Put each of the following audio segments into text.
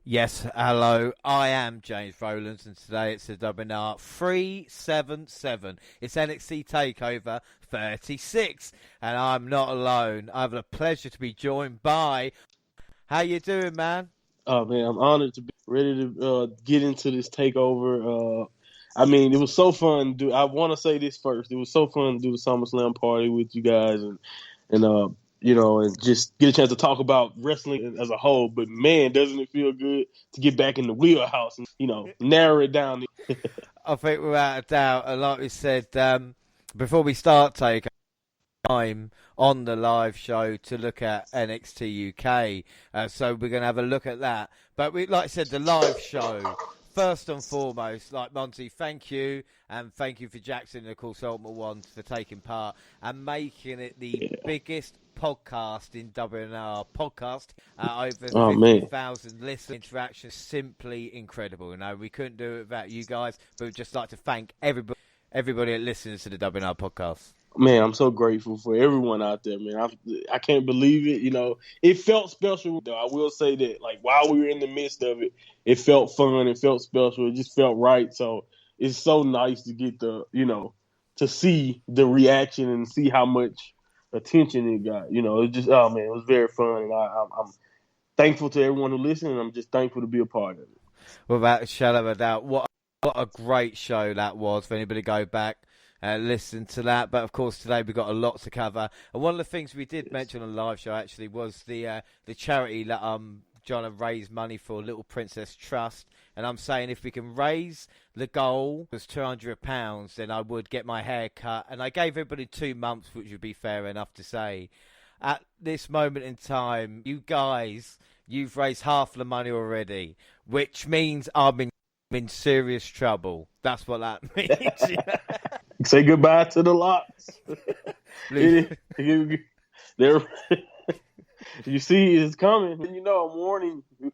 Yes, hello. I am James Rowlands, and today it's the WNR377. It's NXT Takeover 36, and I'm not alone. I have the pleasure to be joined by. How you doing, man? Oh man, I'm honored to be ready to get into this takeover. It was so fun. I want to say this first. It was so fun to do the SummerSlam party with you guys, and just get a chance to talk about wrestling as a whole. But man, doesn't it feel good to get back in the wheelhouse and narrow it down? I think without a doubt, and like we said before we start takeover, time on the live show to look at NXT UK, so we're going to have a look at that. But like I said, the live show, first and foremost, like Monty, thank you, and thank you for Jackson and of course Ultimate One for taking part and making it the biggest podcast in WNR podcast. Over 50,000 listener interactions, simply incredible. We couldn't do it without you guys, but we'd just like to thank everybody that listens to the WNR podcast. Man, I'm so grateful for everyone out there, man. I can't believe it. It felt special, though. I will say that, like, while we were in the midst of it, it felt fun. It felt special. It just felt right. So it's so nice to get to see the reaction and see how much attention it got. It just, oh, man, it was very fun. And I'm thankful to everyone who listened, and I'm just thankful to be a part of it. Without a shadow of a doubt, what a great show that was. For anybody to go back listen to that, but of course today we've got a lot to cover, and one of the things we did mention on the live show actually was the charity that I'm trying to raise money for, Little Princess Trust, and I'm saying if we can raise the goal was £200, then I would get my hair cut, and I gave everybody 2 months, which would be fair enough to say. At this moment in time, you guys, you've raised half the money already, which means I'm in serious trouble. That's what that means. Say goodbye to the lots. You see it's coming. I'm warning you.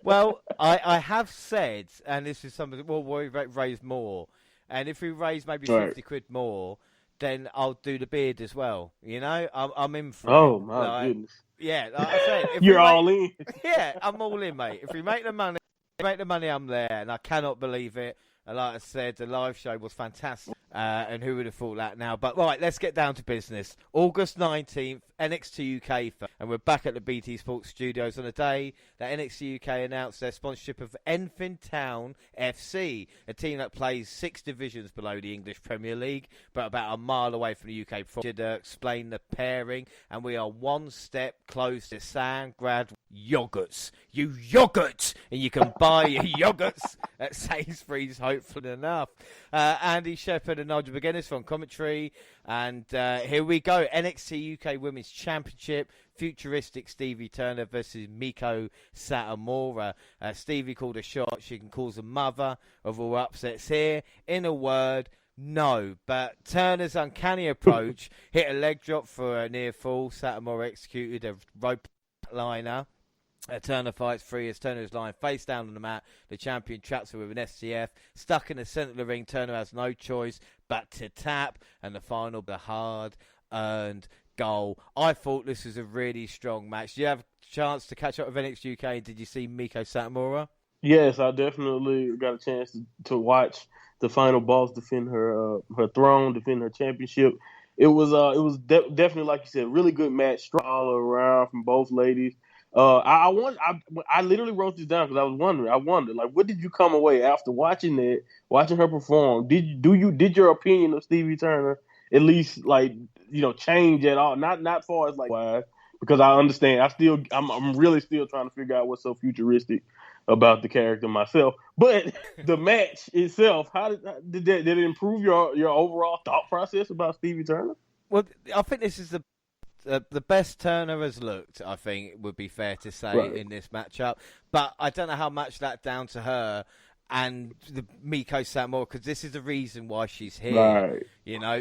Well, I have said, and this is something, we'll raise more. And if we raise maybe 50 quid more, then I'll do the beard as well. I'm in for it. Oh, my goodness. Yeah, like I said. You're all in. Yeah, I'm all in, mate. If we make the money, I'm there. And I cannot believe it. And like I said, the live show was fantastic. And who would have thought that now? But right, let's get down to business. August 19th, NXT UK. And we're back at the BT Sports Studios on a day that NXT UK announced their sponsorship of Enfin Town FC, a team that plays 6 divisions below the English Premier League, but about a mile away from the UK. Should explain the pairing, and we are one step close to Sandgrad yogurts. You yogurt! And you can buy your yogurts at Sainsbury's, hopefully enough. Andy Shepherd and Nigel McGuinness from commentary. And here we go. NXT UK Women's Championship. Futuristic Stevie Turner versus Miko Satomura. Stevie called a shot. She can cause a mother of all upsets here. In a word, no. But Turner's uncanny approach hit a leg drop for a near fall. Satomura executed a rope liner. Turner fights free as Turner is lying face down on the mat. The champion traps her with an STF. Stuck in the centre of the ring, Turner has no choice but to tap. And the final, the hard-earned goal. I thought this was a really strong match. Did you have a chance to catch up with NXT UK? Did you see Miko Satomura? Yes, I definitely got a chance to watch the final boss defend her throne, defend her championship. It was definitely, like you said, really good match, strong all around from both ladies. I literally wrote this down because I was wondering. I wondered, like, what did you come away after watching that, watching her perform? Did your opinion of Stevie Turner at least change at all? Not far as like why, because I understand. I'm really still trying to figure out what's so futuristic about the character myself. But the match itself, how did it improve your overall thought process about Stevie Turner? Well, I think this is the best Turner has looked, I think it would be fair to say, in this matchup. But I don't know how much that's down to her and the Miko Satomura, because this is the reason why she's here. Right.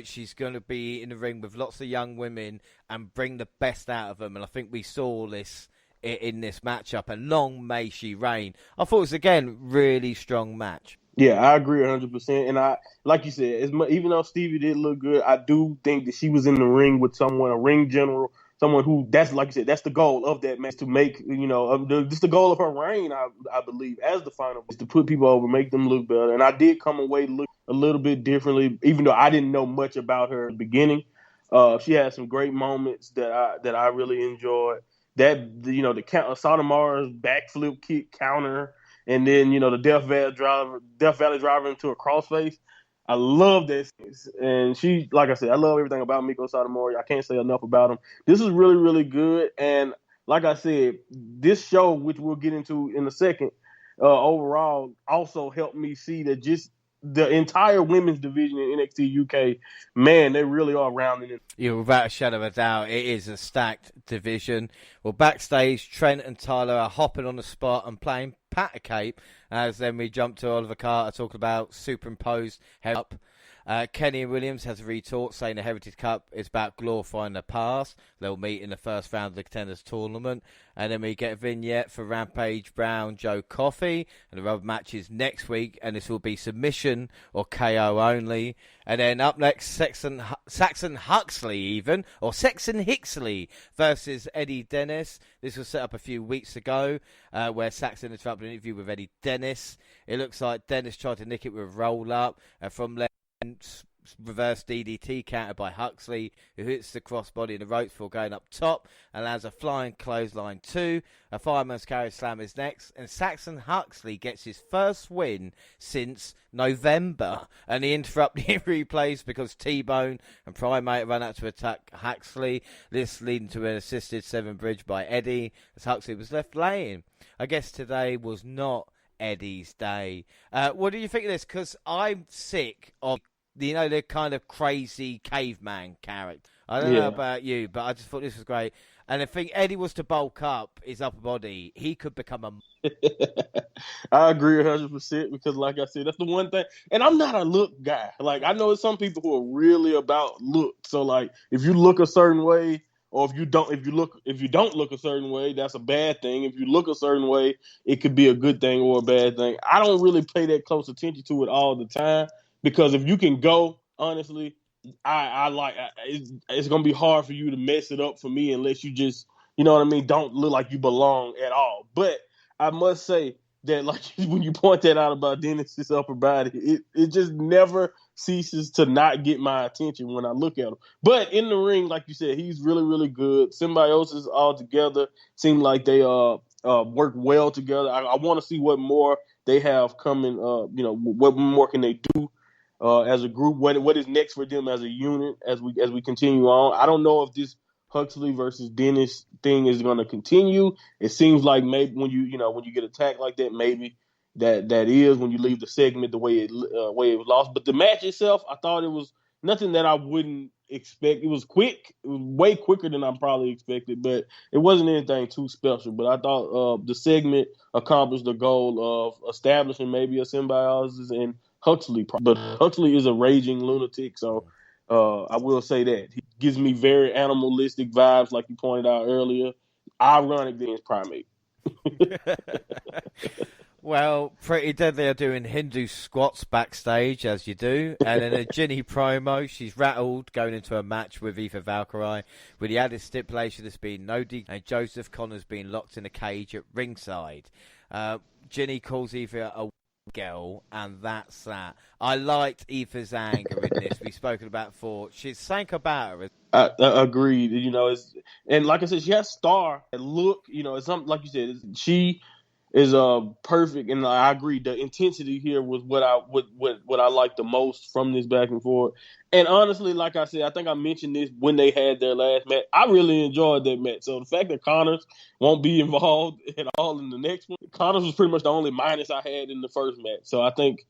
She's going to be in the ring with lots of young women and bring the best out of them. And I think we saw this in this matchup. And long may she reign. I thought it was, again, really strong match. Yeah, I agree 100%. And I, like you said, even though Stevie did look good, I do think that she was in the ring with someone, a ring general, someone who, that's like you said, that's the goal of that match, to make, just the goal of her reign, I believe, as the final, is to put people over, make them look better. And I did come away look a little bit differently, even though I didn't know much about her at the beginning. She had some great moments that I really enjoyed. That, the Sotomayor's backflip kick counter, and then the Death Valley driver into a crossface. I love that. And she, like I said, I love everything about Miko Satomori. I can't say enough about him. This is really, really good. And like I said, this show, which we'll get into in a second, overall also helped me see that just the entire women's division in NXT UK, man, they really are rounding it. Yeah, without a shadow of a doubt, it is a stacked division. Well, backstage, Trent and Tyler are hopping on the spot and playing pat-a-cape, as then we jump to Oliver Carter talking about superimposed head up. Kenny and Williams has a retort saying the Heritage Cup is about glorifying the past. They'll meet in the first round of the Contenders Tournament. And then we get a vignette for Rampage Brown, Joe Coffey. And the rubber match is next week. And this will be submission or KO only. And then up next, Saxon Huxley or Saxon Hixley versus Eddie Dennis. This was set up a few weeks ago, where Saxon interrupted an interview with Eddie Dennis. It looks like Dennis tried to nick it with a roll-up. And from there, reverse DDT countered by Huxley, who hits the crossbody in the ropes before going up top and lands a flying clothesline 2. A fireman's carry slam is next, and Saxon Huxley gets his first win since November. And the interrupting replays because T-Bone and Primate run out to attack Huxley. This leading to an assisted 7 bridge by Eddie as Huxley was left laying. I guess today was not Eddie's day. What do you think of this? Because I'm sick of the kind of crazy caveman character. I don't know about you, but I just thought this was great. And I think Eddie was to bulk up his upper body, he could become a... I agree 100% because, like I said, that's the one thing. And I'm not a look guy. Like, I know some people who are really about look. So, like, if you look a certain way, or if you don't look a certain way, that's a bad thing. If you look a certain way, it could be a good thing or a bad thing. I don't really pay that close attention to it all the time. Because if you can go, honestly, it's going to be hard for you to mess it up for me unless you just, don't look like you belong at all. But I must say that, like, when you point that out about Dennis's upper body, it just never ceases to not get my attention when I look at him. But in the ring, like you said, he's really, really good. Symbiosis all together seem like they work well together. I want to see what more they have coming. What more can they do? As a group, what is next for them as a unit as we continue on? I don't know if this Huxley versus Dennis thing is going to continue. It seems like maybe when you get attacked like that, maybe that is when you leave the segment the way it was lost. But the match itself, I thought it was nothing that I wouldn't expect. It was quick. It was way quicker than I probably expected, but it wasn't anything too special. But I thought the segment accomplished the goal of establishing maybe a symbiosis and Huxley, but Huxley is a raging lunatic, so I will say that. He gives me very animalistic vibes, like you pointed out earlier. Ironic that he's Primate. Well, Pretty Deadly are doing Hindu squats backstage, as you do. And in a Ginny promo, she's rattled going into a match with Eva Valkyrie, with the added stipulation there's been no and Joseph Connors being locked in a cage at ringside. Ginny calls Eva a girl, and that's that. I liked Aoife's anger in this. We've spoken about before. She's sank about her. I agreed. And like I said, she has star look. It's something like you said. She is perfect, and I agree. The intensity here was what I liked the most from this back and forth. And honestly, like I said, I think I mentioned this when they had their last match. I really enjoyed that match. So the fact that Connors won't be involved at all in the next one, Connors was pretty much the only minus I had in the first match. So I think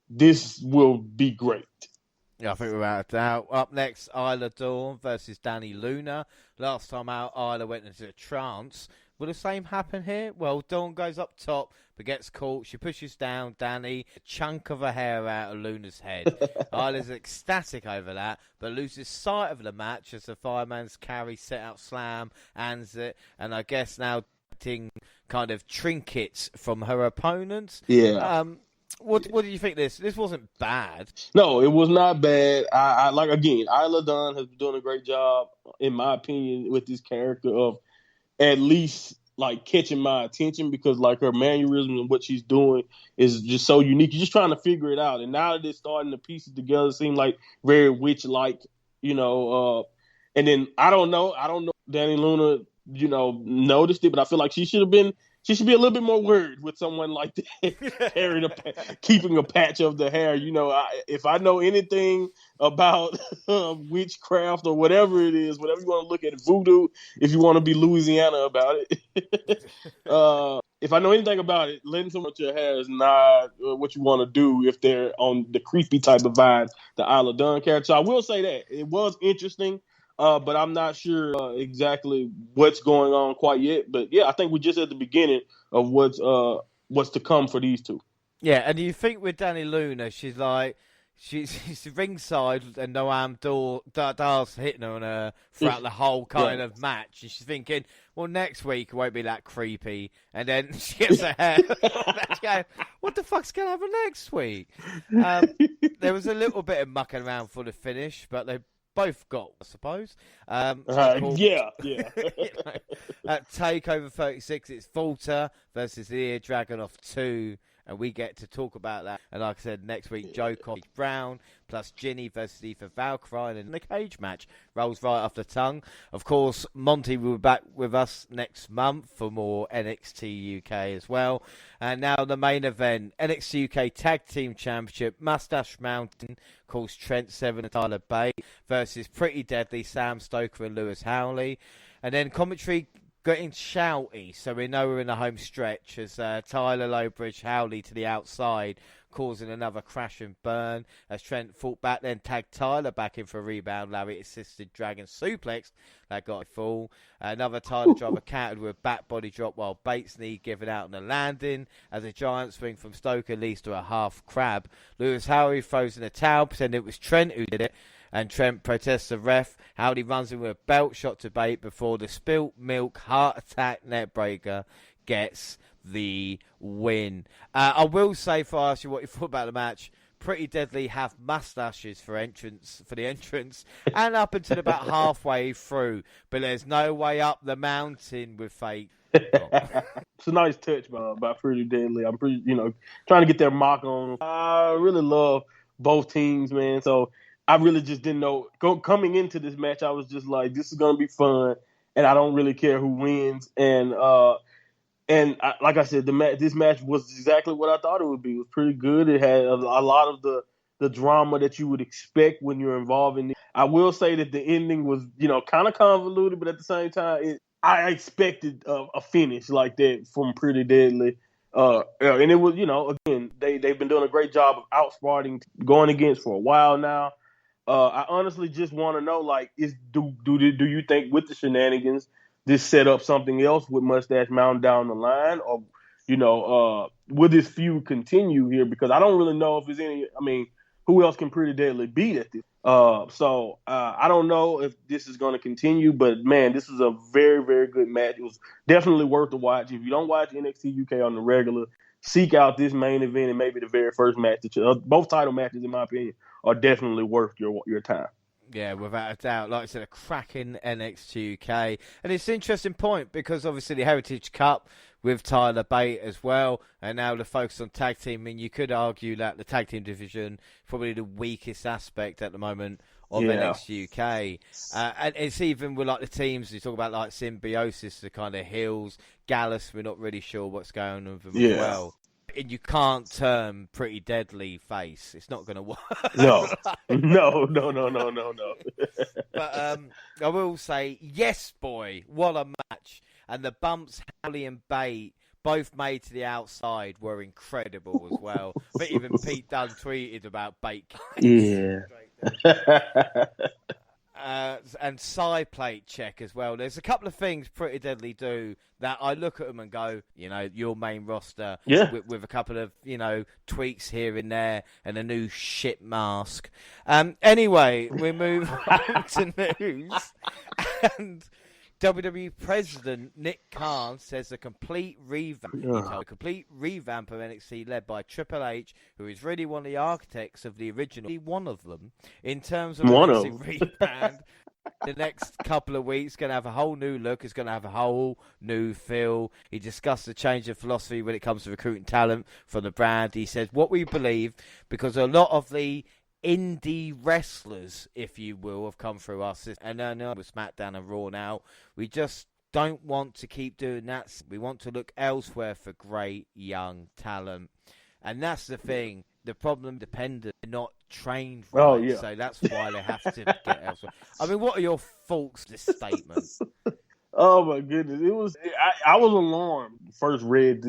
this will be great. Yeah, I think we're out of doubt. Up next, Isla Dawn versus Danny Luna. Last time out, Isla went into a trance. Will the same happen here? Well, Dawn goes up top, but gets caught. She pushes down Danny, a chunk of her hair out of Luna's head. Isla's ecstatic over that, but loses sight of the match as the fireman's carry set out slam, ends it, and I guess now getting kind of trinkets from her opponents. Yeah. What did you think? This wasn't bad. No, it was not bad. I like, again, Isla Dunn has been doing a great job, in my opinion, with this character of at least like catching my attention, because like her mannerisms and what she's doing is just so unique. You're just trying to figure it out, and now that it's starting to piece it together, it seems like very witch like, and then I don't know, Danny Luna, noticed it, but I feel like she should be a little bit more worried with someone like that, keeping a patch of the hair. If I know anything about witchcraft or whatever it is, whatever you want to look at, voodoo, if you want to be Louisiana about it. If I know anything about it, letting someone with your hair is not what you want to do if they're on the creepy type of vibe the Isla Dunn character. So I will say that it was interesting. But I'm not sure exactly what's going on quite yet. But yeah, I think we're just at the beginning of what's to come for these two. Yeah, and you think with Danny Luna, she's ringside and Noam Dar's hitting on her throughout the whole kind of match. And she's thinking, well, next week it won't be that creepy. And then she gets her hair. She's going, what the fuck's going to happen next week? There was a little bit of mucking around for the finish, but they both got, I suppose. Yeah. At Takeover 36, it's Volta versus the Ear Dragunov 2, and we get to talk about that. And like I said, next week, Joe Coffey Brown plus Ginny versus Eva Valkyrie in the cage match rolls right off the tongue. Of course, Monty will be back with us next month for more NXT UK as well. And now the main event, NXT UK Tag Team Championship, Mustache Mountain calls Trent Seven and Tyler Bate versus Pretty Deadly, Sam Stoker and Lewis Howley. And then commentary getting shouty, so we know we're in the home stretch as Tyler Lowbridge Howley to the outside, causing another crash and burn as Trent fought back, then tagged Tyler back in for a rebound. Larry assisted Dragon suplex that got a fall. Another Tyler driver countered with a back body drop while Bates' knee giving out on the landing as a giant swing from Stoker leads to a half crab. Lewis Howley throws in a towel, pretending it was Trent who did it, and Trent protests the ref. Howley runs in with a belt shot to Bate before the spilt milk heart attack net breaker gets the win. I will say, if I ask you what you thought about the match, Pretty Deadly have mustaches for the entrance and up until about halfway through, but there's no way up the mountain with fake. It's a nice touch by Pretty Deadly. I'm pretty, trying to get their mock on. I really love both teams, man. So I really just didn't know. Coming into this match, I was just like, this is going to be fun, and I don't really care who wins. And like I said, this match was exactly what I thought it would be. It was pretty good. It had a lot of the drama that you would expect when you're involved in it. I will say that the ending was, kind of convoluted, but at the same time, I expected a finish like that from Pretty Deadly. And it was, again, they've been doing a great job of outsmarting going against for a while now. I honestly just want to know, like, do you think with the shenanigans this set up something else with Mustache Mountain down the line, or will this feud continue here? Because I don't really know if there's any. I mean, who else can Pretty Deadly beat at this? So I don't know if this is going to continue, but man, this is a very, very good match. It was definitely worth the watch. If you don't watch NXT UK on the regular, seek out this main event and maybe the very first match. Both title matches, in my opinion, are definitely worth your time. Yeah, without a doubt. Like I said, a cracking NXT UK. And it's an interesting point because obviously the Heritage Cup with Tyler Bate as well, and now the focus on tag team. I mean, you could argue that the tag team division is probably the weakest aspect at the moment of NXT UK. And it's even with like the teams, you talk about like Symbiosis, the kind of heels, Gallus, we're not really sure what's going on with them as well. And you can't turn Pretty Deadly face. It's not going to work. No. No. But I will say, yes, boy, what a match. And the bumps Howley and Bate both made to the outside were incredible as well. But even Pete Dunne tweeted about Bate. Yeah. And side plate check as well. There's a couple of things Pretty Deadly do that I look at them and go, your main roster with a couple of, tweaks here and there and a new shit mask. Anyway, we move on to news. And WWE President Nick Khan says a complete revamp of NXT led by Triple H, who is really one of the architects of the original, one of them, in terms of NXT rebrand. The next couple of weeks going to have a whole new look. It's going to have a whole new feel. He discussed the change of philosophy when it comes to recruiting talent from the brand. He says what we believe, because a lot of the indie wrestlers, if you will, have come through our system. And I know with SmackDown and Raw now, we just don't want to keep doing that. We want to look elsewhere for great young talent. And that's the thing. The problem, dependent, they're not trained right. Oh, yeah. So that's why they have to get elsewhere. I mean, what are your thoughts on this statement? Oh, my goodness. I was alarmed first read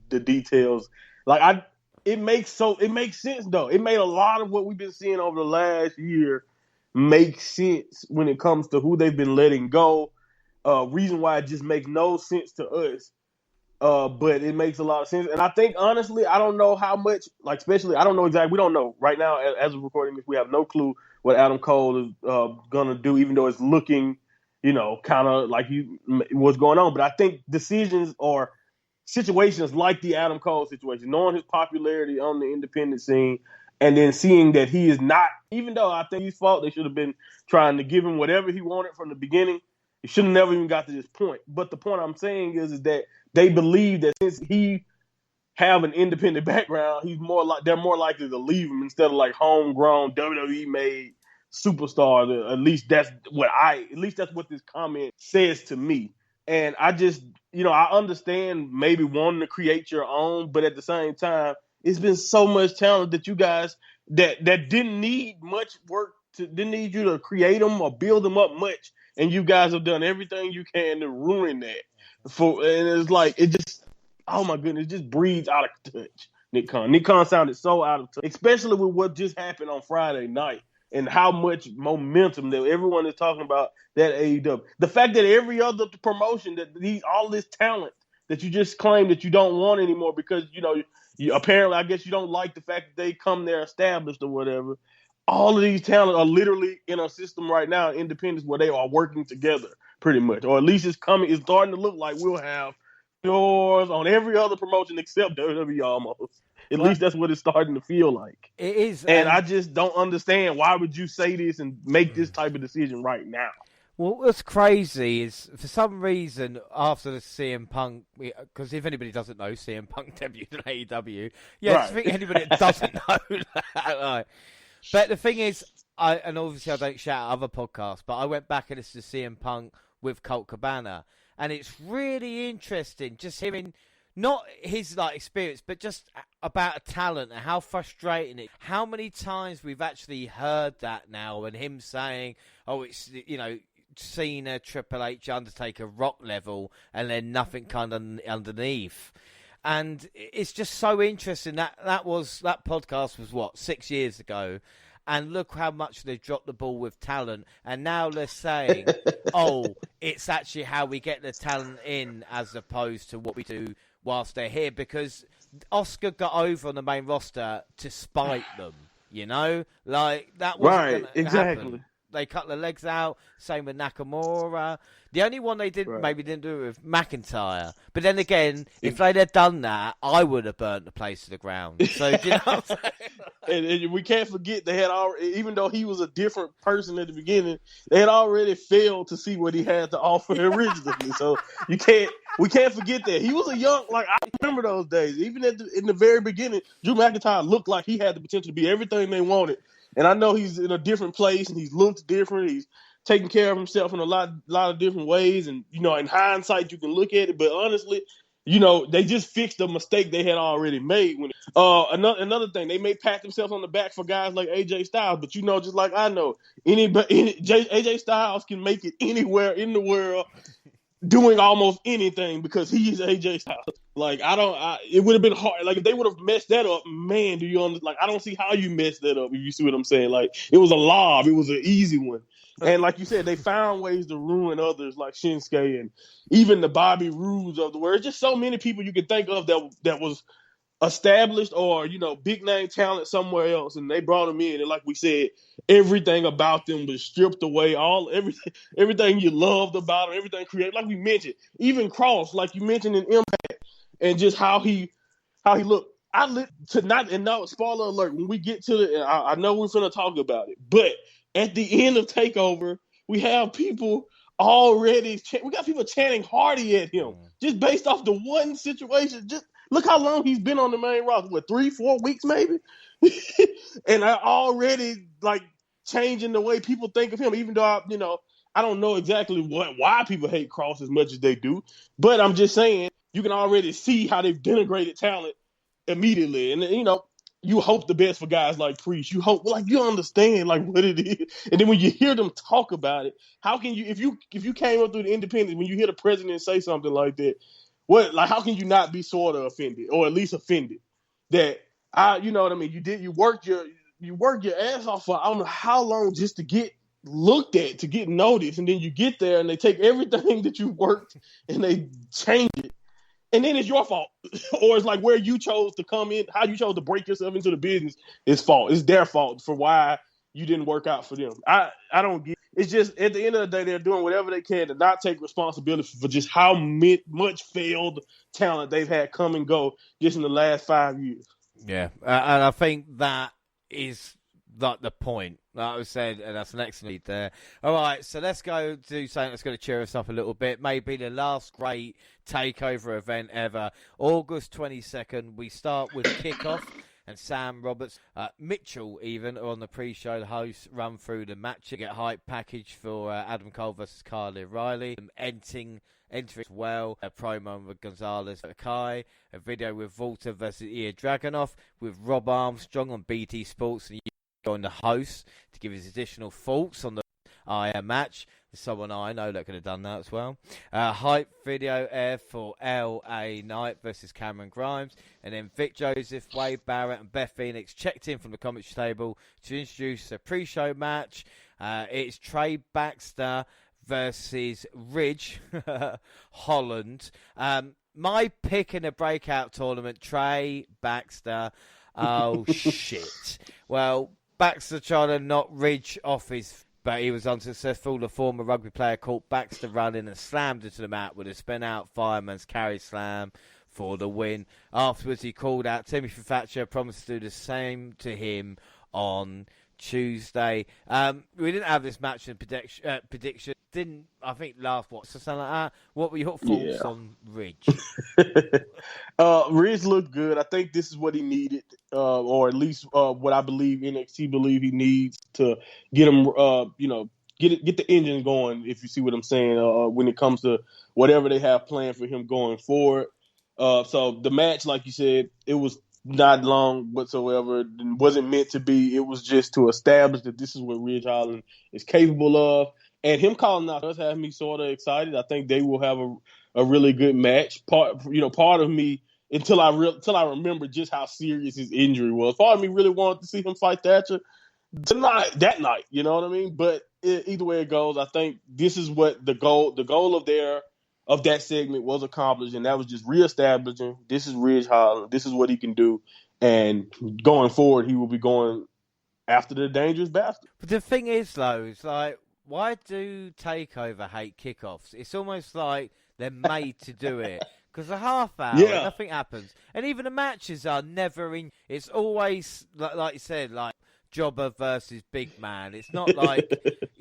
the details. Like, it makes sense, though. It made a lot of what we've been seeing over the last year make sense when it comes to who they've been letting go. Reason why it just makes no sense to us. But it makes a lot of sense. And I think, honestly, I don't know how much, like, especially, I don't know exactly. We don't know. Right now, as of recording this, we have no clue what Adam Cole is going to do, even though it's looking, kind of like what's going on. But I think decisions or situations like the Adam Cole situation, knowing his popularity on the independent scene, and then seeing that he is not, even though I think he's fault, they should have been trying to give him whatever he wanted from the beginning. He should have never even got to this point. But the point I'm saying is that they believe that since he have an independent background, they're more likely to leave him instead of like homegrown WWE made superstar. At least that's what this comment says to me. And I just, I understand maybe wanting to create your own, but at the same time, it's been so much talent that you guys that didn't need much work didn't need you to create them or build them up much. And you guys have done everything you can to ruin that. And it's like, it just, oh my goodness, it just breathes out of touch, Nick Khan. Nick Khan sounded so out of touch, especially with what just happened on Friday night and how much momentum that everyone is talking about that AEW. The fact that every other promotion, that all this talent that you just claim that you don't want anymore because, you apparently, I guess you don't like the fact that they come there established or whatever. All of these talent are literally in a system right now, independence, where they are working together pretty much. Or at least it's starting to look like we'll have doors on every other promotion except WWE almost. At least that's what it's starting to feel like. It is. And I just don't understand, why would you say this and make this type of decision right now? Well, what's crazy is, for some reason, after the CM Punk, because if anybody doesn't know, CM Punk debuted in AEW. Yeah, right. I think anybody that doesn't know that. Like, but the thing is, and obviously I don't shout out other podcasts, but I went back and listened to CM Punk with Colt Cabana, and it's really interesting just hearing not his experience, but just about a talent and how frustrating it. How many times we've actually heard that now, and him saying, "Oh, it's Cena, Triple H, Undertaker, Rock level, and then nothing kind of underneath." And it's just so interesting that podcast was 6 years ago, and look how much they dropped the ball with talent. And now they're saying, "Oh, it's actually how we get the talent in as opposed to what we do whilst they're here," because Oscar got over on the main roster to spite them. That wasn't right, exactly. Happen. They cut their legs out. Same with Nakamura. The only one they maybe didn't do it with McIntyre. But then again, if they'd have done that, I would have burnt the place to the ground. So, do you know what I'm saying? And we can't forget, they had already, even though he was a different person at the beginning, they had already failed to see what he had to offer originally. So we can't forget that. He was I remember those days. Even in the very beginning, Drew McIntyre looked like he had the potential to be everything they wanted. And I know he's in a different place and he looks different. He's taking care of himself in a lot of different ways. And, in hindsight, you can look at it. But honestly, they just fixed a mistake they had already made. Another thing, they may pat themselves on the back for guys like AJ Styles. But, just like I know, AJ Styles can make it anywhere in the world doing almost anything because he is AJ Styles. It would have been hard. If they would have messed that up, man, I don't see how you messed that up, if you see what I'm saying. It was a lob. It was an easy one. And like you said, they found ways to ruin others like Shinsuke and even the Bobby Roodes of the world. Just so many people you can think of that was established or, big name talent somewhere else, and they brought him in, and like we said, everything about them was stripped away. Everything you loved about him, everything created, like we mentioned, even Cross, like you mentioned in Impact, and just how he looked. No spoiler alert. When we get to it, I know we're gonna talk about it, but at the end of Takeover, we have people already. We got people chanting Hardy at him just based off the one situation. Just look how long he's been on the main roster. What, 3-4 weeks maybe? And I already like changing the way people think of him. Even though I don't know exactly why people hate Cross as much as they do, but I'm just saying you can already see how they've denigrated talent immediately. And you hope the best for guys like Priest. You hope, like, you understand like what it is. And then when you hear them talk about it, how can you, if you came up through the independents, when you hear the president say something like that, how can you not be sort of offended, or at least offended that you know what I mean? You worked your ass off for I don't know how long just to get looked at, to get noticed, and then you get there and they take everything that you worked and they change it. And then it's your fault. Or it's like where you chose to come in, how you chose to break yourself into the business is fault. It's their fault for why you didn't work out for them. I don't get it. It's just at the end of the day, they're doing whatever they can to not take responsibility for just how much failed talent they've had come and go just in the last 5 years. Yeah, and I think that is like the point. Like I said, and that's an excellent lead there. All right, so let's go do something that's going to cheer us up a little bit. Maybe the last great takeover event ever. August 22nd, we start with Kickoff and Sam Roberts. Mitchell even are on the pre-show. The hosts run through the match. You get a hype package for Adam Cole versus Carla Riley. Entering as well, a promo with Gonzalez for Kai, a video with Volta versus Ilya Dragunov, with Rob Armstrong on BT Sports, and you on the host to give his additional thoughts on the match. There's someone I know that could have done that as well. Hype video air for LA Knight versus Cameron Grimes, and then Vic Joseph, Wade Barrett, and Beth Phoenix checked in from the commentary table to introduce a pre-show match. It's Trey Baxter versus Ridge Holland. My pick in the breakout tournament, Trey Baxter. Oh, shit. Well, Baxter tried to knock Ridge off but he was unsuccessful. The former rugby player caught Baxter running and slammed into the mat with a spin-out fireman's carry slam for the win. Afterwards, he called out Timothy Thatcher, promised to do the same to him on Tuesday. We didn't have this match in prediction. Didn't, I think, last something like that. What were your thoughts on Ridge? Ridge looked good. I think this is what he needed, or at least what I believe NXT believe he needs to get him, get the engine going. If you see what I'm saying, when it comes to whatever they have planned for him going forward. So the match, like you said, it was not long whatsoever. It wasn't meant to be. It was just to establish that this is what Ridge Holland is capable of. And him calling out does have me sort of excited. I think they will have a really good match. Part of me, until I remember just how serious his injury was, part of me really wanted to see him fight Thatcher that night. You know what I mean? But either way it goes, I think this is what the goal of that segment was accomplished, and that was just reestablishing this is Ridge Holland. This is what he can do, and going forward, he will be going after the dangerous bastard. But the thing is, though, it's like, why do Takeover hate kickoffs? It's almost like they're made to do it. Because a half hour, nothing happens. And even the matches are never in. It's always, like you said, like Jobber versus Big Man. It's not like,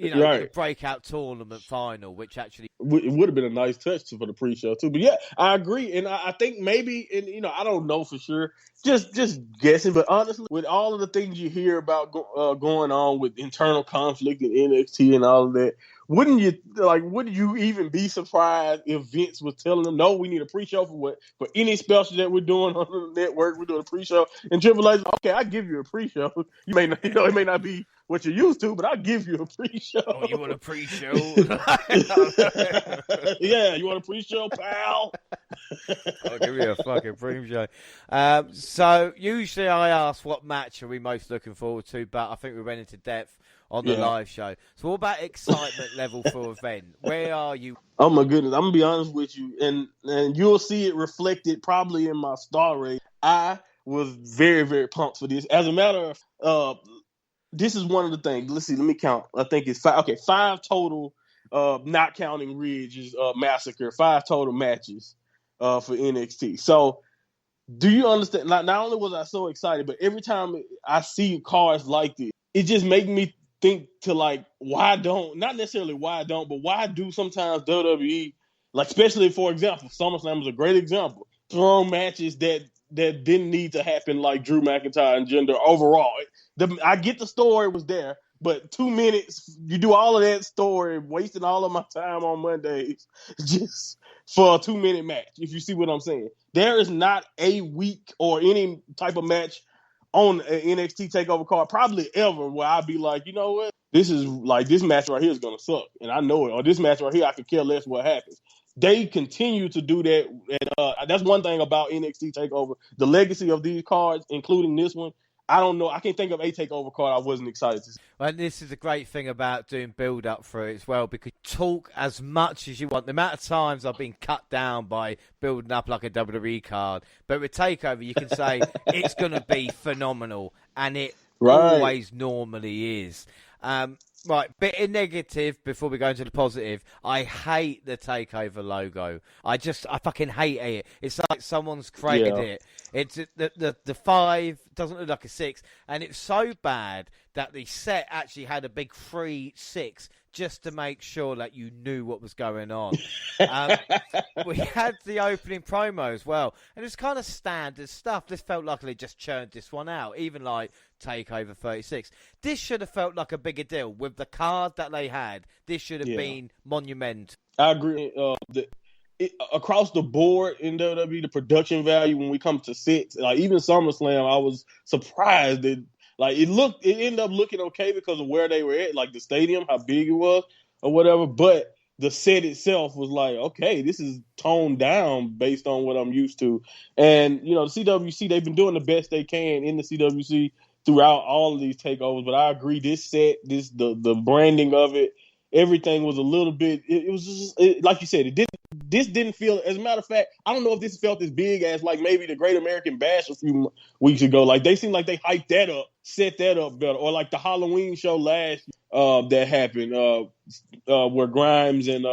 right. The breakout tournament final, which actually... It would have been a nice touch for the pre-show, too. But yeah, I agree. And I think maybe, and I don't know for sure, just guessing. But honestly, with all of the things you hear about going on with internal conflict in NXT and all of that, wouldn't you even be surprised if Vince was telling them, no, we need a pre-show for any special that we're doing on the network, we're doing a pre-show. And Triple H, okay, I'll give you a pre-show. You may not, it may not be what you're used to, but I'll give you a pre-show. Oh, you want a pre-show? Yeah, you want a pre-show, pal? I'll give you a fucking pre-show. So usually I ask what match are we most looking forward to, but I think we went into depth on the live show. So what about excitement level for event? Where are you? Oh my goodness, I'm gonna be honest with you, and you'll see it reflected probably in my star rate. I was very, very pumped for this. As a matter of, this is one of the things. Let's see. Let me count. I think it's 5. Okay, 5 total. Not counting Ridge's massacre. 5 total matches for NXT. So, do you understand? Not only was I so excited, but every time I see cards like this, it just makes me think to like, why don't? Not necessarily why don't, but why do sometimes WWE, like especially for example, SummerSlam is a great example. Throw matches that didn't need to happen, like Drew McIntyre and Jinder overall. I get the story was there, but 2 minutes, you do all of that story, wasting all of my time on Mondays just for a 2-minute match, if you see what I'm saying. There is not a week or any type of match on an NXT TakeOver card, probably ever, where I'd be like, you know what? This is like, this match right here is going to suck, and I know it. Or this match right here, I could care less what happens. They continue to do that, and that's one thing about NXT TakeOver. The legacy of these cards, including this one, I don't know. I can't think of a TakeOver card I wasn't excited to see. And this is a great thing about doing build-up for it as well, because you talk as much as you want. The amount of times I've been cut down by building up like a WWE card, but with TakeOver, you can say it's going to be phenomenal, and it always normally is. Right, bit of negative before we go into the positive. I hate the TakeOver logo. I fucking hate it. It's like someone's created it. It's the 5 doesn't look like a 6, and it's so bad that the set actually had a big 3-6 just to make sure that you knew what was going on. We had the opening promo as well, and it's kind of standard stuff. This felt like they just churned this one out, even like TakeOver 36. This should have felt like a bigger deal. With the card that they had, this should have been monumental. I agree. Across the board in WWE, the production value when we come to sets, like even SummerSlam, I was surprised that like it ended up looking okay because of where they were at, like the stadium, how big it was or whatever. But the set itself was like, okay, this is toned down based on what I'm used to. And the CWC, they've been doing the best they can in the CWC throughout all of these takeovers. But I agree, this set, the branding of it, everything was a little bit. It was just like you said. This didn't feel. As a matter of fact, I don't know if this felt as big as like maybe the Great American Bash a few weeks ago. Like they seemed like they hyped that up, set that up better, or like the Halloween show last that happened where Grimes and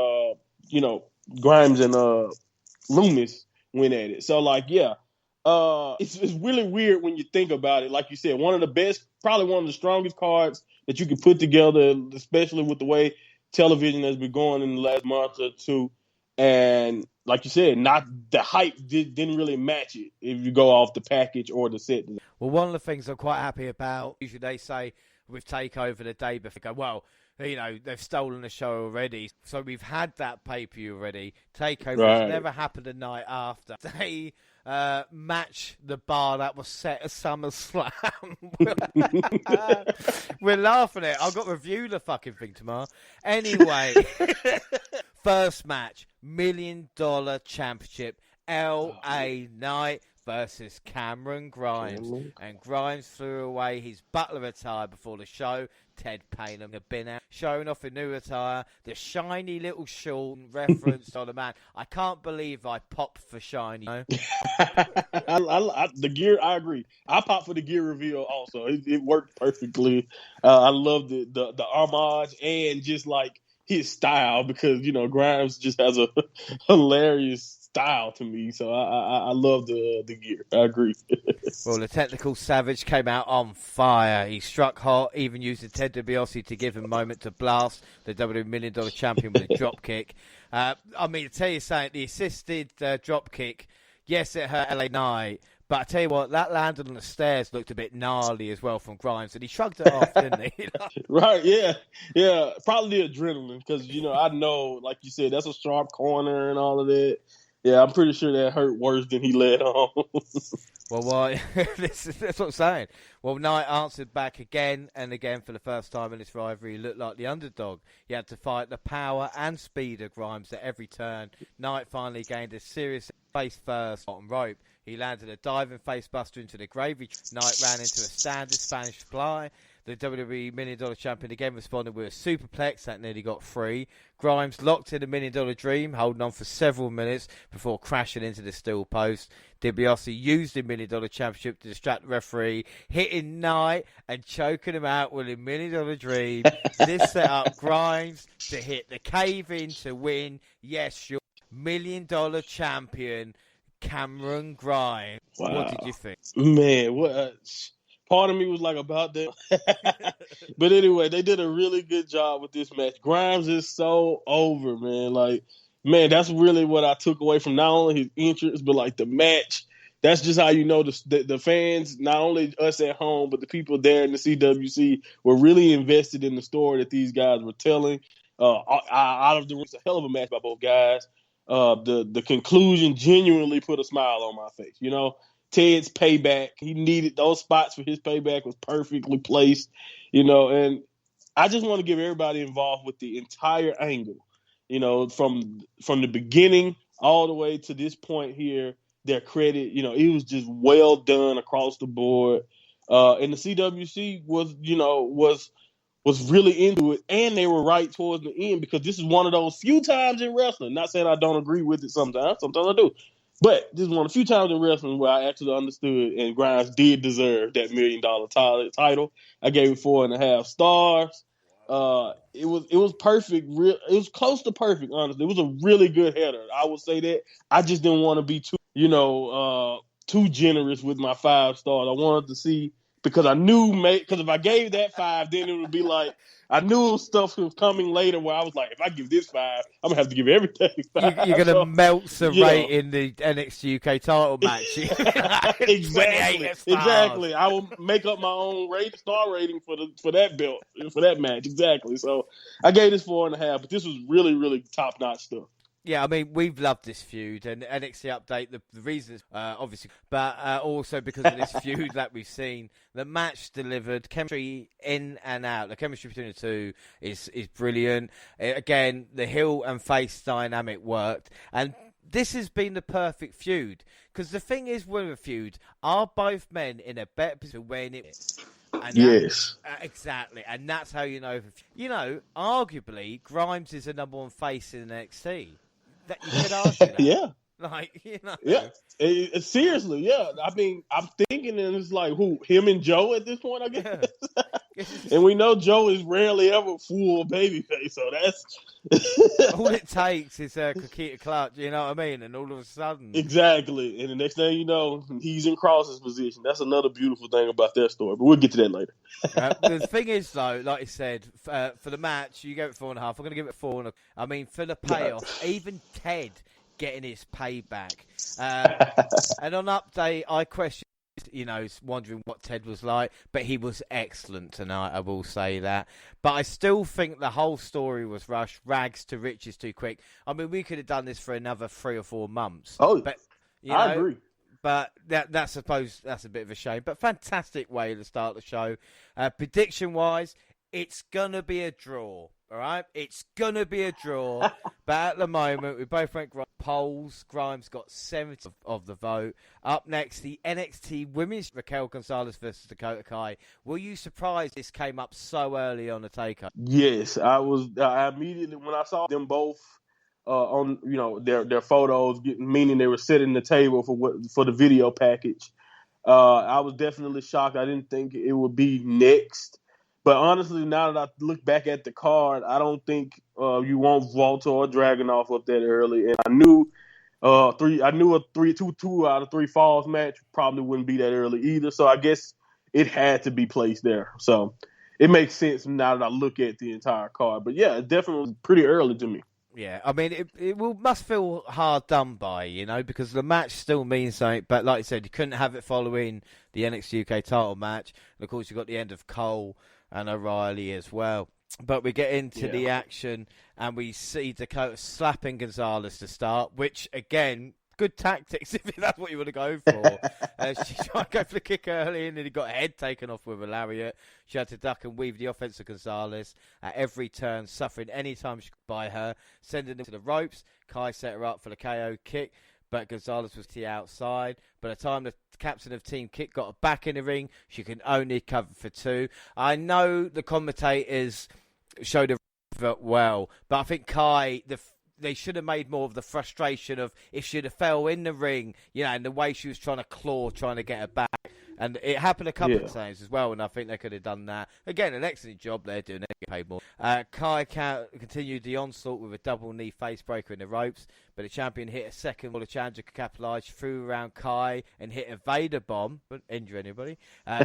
Loomis went at it. So like it's really weird when you think about it. Like you said, one of the best, probably one of the strongest cards that you could put together, especially with the way television has been going in the last month or two. And like you said, not the hype didn't really match it if you go off the package or the set. Well, one of the things I'm quite happy about, usually they say with TakeOver the day before, well, they've stolen the show already. So we've had that pay-per-view already. TakeOver has never happened the night after. They match the bar that was set at SummerSlam. We're laughing at it. I've got to review the fucking thing tomorrow. Anyway, first match, $1 Million Championship, LA Knight versus Cameron Grimes. And Grimes threw away his butler attire before the show. Ted Payne had been out, showing off a new attire, the shiny little shawl referenced on the man. I can't believe I popped for shiny. The gear, I agree. I popped for the gear reveal also. It worked perfectly. I love the homage and just like his style, because Grimes just has a hilarious style to me, so I love the gear. I agree. Well, the technical savage came out on fire. He struck hot, even used Ted DiBiase to give him a moment to blast the WWE $1 Million Champion with a drop kick. To tell you something, the assisted drop kick, yes, it hurt LA Knight, but I tell you what, that landed on the stairs looked a bit gnarly as well from Grimes, and he shrugged it off, didn't he? Right, yeah. Probably the adrenaline, because I know, like you said, that's a sharp corner and all of that. Yeah, I'm pretty sure that hurt worse than he let on. Well, that's what I'm saying. Well, Knight answered back again and again for the first time in this rivalry. He looked like the underdog. He had to fight the power and speed of Grimes at every turn. Knight finally gained a serious face first bottom rope. He landed a diving face buster into the gravy. Knight ran into a standard Spanish fly. The WWE $1 Million Champion again responded with a superplex that nearly got free. Grimes locked in the $1 Million Dream, holding on for several minutes before crashing into the steel post. DiBiase used the $1 Million Championship to distract the referee, hitting Knight and choking him out with a $1 Million Dream. This set up Grimes to hit the cave-in to win. Yes, your $1 Million Champion, Cameron Grimes. Wow. What did you think? Man, what? Part of me was like about that. But anyway, they did a really good job with this match. Grimes is so over, man. Like, man, that's really what I took away from not only his entrance, but like the match. That's just how you know the fans, not only us at home, but the people there in the CWC were really invested in the story that these guys were telling. Out of the ring, it's a hell of a match by both guys. The conclusion genuinely put a smile on my face, you know. Ted's payback, he needed those spots for his payback was perfectly placed, you know, and I just want to give everybody involved with the entire angle, you know, from the beginning all the way to this point here, their credit, you know, it was just well done across the board. And the CWC was really into it, and they were right towards the end because this is one of those few times in wrestling, not saying I don't agree with it sometimes I do. But this is one of the few times in wrestling where I actually understood and Grimes did deserve that $1 million title. I gave it 4.5 stars. It was perfect. It was close to perfect, honestly. It was a really good header. I would say that. I just didn't want to be too generous with my 5 stars. I wanted to see because I knew because if I gave that 5, then it would be like I knew stuff was coming later where I was like, if I give this 5, I'm gonna have to give everything 5. You're gonna melt some rate in the NXT UK title match. Exactly. I will make up my own star rating for that belt for that match. Exactly. So I gave this 4.5, but this was really, really top notch stuff. Yeah, I mean, we've loved this feud, and NXT Update, the reasons, obviously, but also because of this feud that we've seen. The match delivered, chemistry in and out. The chemistry between the two is brilliant. Again, the heel and face dynamic worked, and this has been the perfect feud. Because the thing is with a feud, are both men in a better position when it... And yes. Exactly, and that's how you know. You know, arguably, Grimes is the number 1 face in NXT. That you could argue that. Yeah. Like, you know. Yeah. Seriously, yeah. I mean, I'm thinking, and it's like, who? Him and Joe at this point, I guess? Yeah. And we know Joe is rarely ever full babyface, so that's... all it takes is a Kakita clutch, you know what I mean? And all of a sudden... Exactly. And the next thing you know, he's in Cross's position. That's another beautiful thing about that story, but we'll get to that later. The thing is, though, like I said, for the match, you gave it 4.5. I'm going to give it 4. I mean, for the payoff, even Ted getting his payback. And on Update, I questioned, you know, wondering what Ted was like, but he was excellent tonight, I will say that. But I still think the whole story was rushed, rags to riches too quick. I mean, we could have done this for another 3 or 4 months. Oh, but, I agree. But I suppose that's a bit of a shame. But fantastic way to start the show. Prediction-wise, it's going to be a draw. All right? It's going to be a draw. But at the moment, we both went polls. Grimes got 70 of the vote. Up next, the NXT Women's Raquel Gonzalez versus Dakota Kai. Were you surprised this came up so early on the takeover? Yes, I was. I immediately, when I saw them both on, you know, their photos, meaning they were sitting at the table for the video package, I was definitely shocked. I didn't think it would be next. But honestly, now that I look back at the card, I don't think you want Walter or Dragunov up that early. And I knew a 2 out of 3 falls match probably wouldn't be that early either. So I guess it had to be placed there. So it makes sense now that I look at the entire card. But yeah, it definitely was pretty early to me. Yeah, I mean, it must feel hard done by, you know, because the match still means something. But like I said, you couldn't have it following the NXT UK title match. And of course, you got the end of Cole and O'Reilly as well. But we get into the action and we see Dakota slapping Gonzalez to start, which, again, good tactics if that's what you want to go for. She tried to go for the kick early and then he got her head taken off with a lariat. She had to duck and weave the offense of Gonzalez at every turn, suffering any time she could by her, sending him to the ropes. Kai set her up for the KO kick. but Gonzalez was to the outside. By the time the captain of Team Kick got her back in the ring, she could only cover for 2. I know the commentators showed her well, but I think Kai, they should have made more of the frustration of if she'd have fell in the ring, and the way she was trying to get her back. And it happened a couple of times as well, and I think they could have done that. Again, an excellent job they're doing. They get paid more. Kai continued the onslaught with a double knee face breaker in the ropes, but the champion hit a second while the challenger could capitalise, threw around Kai and hit a Vader bomb, but injure anybody.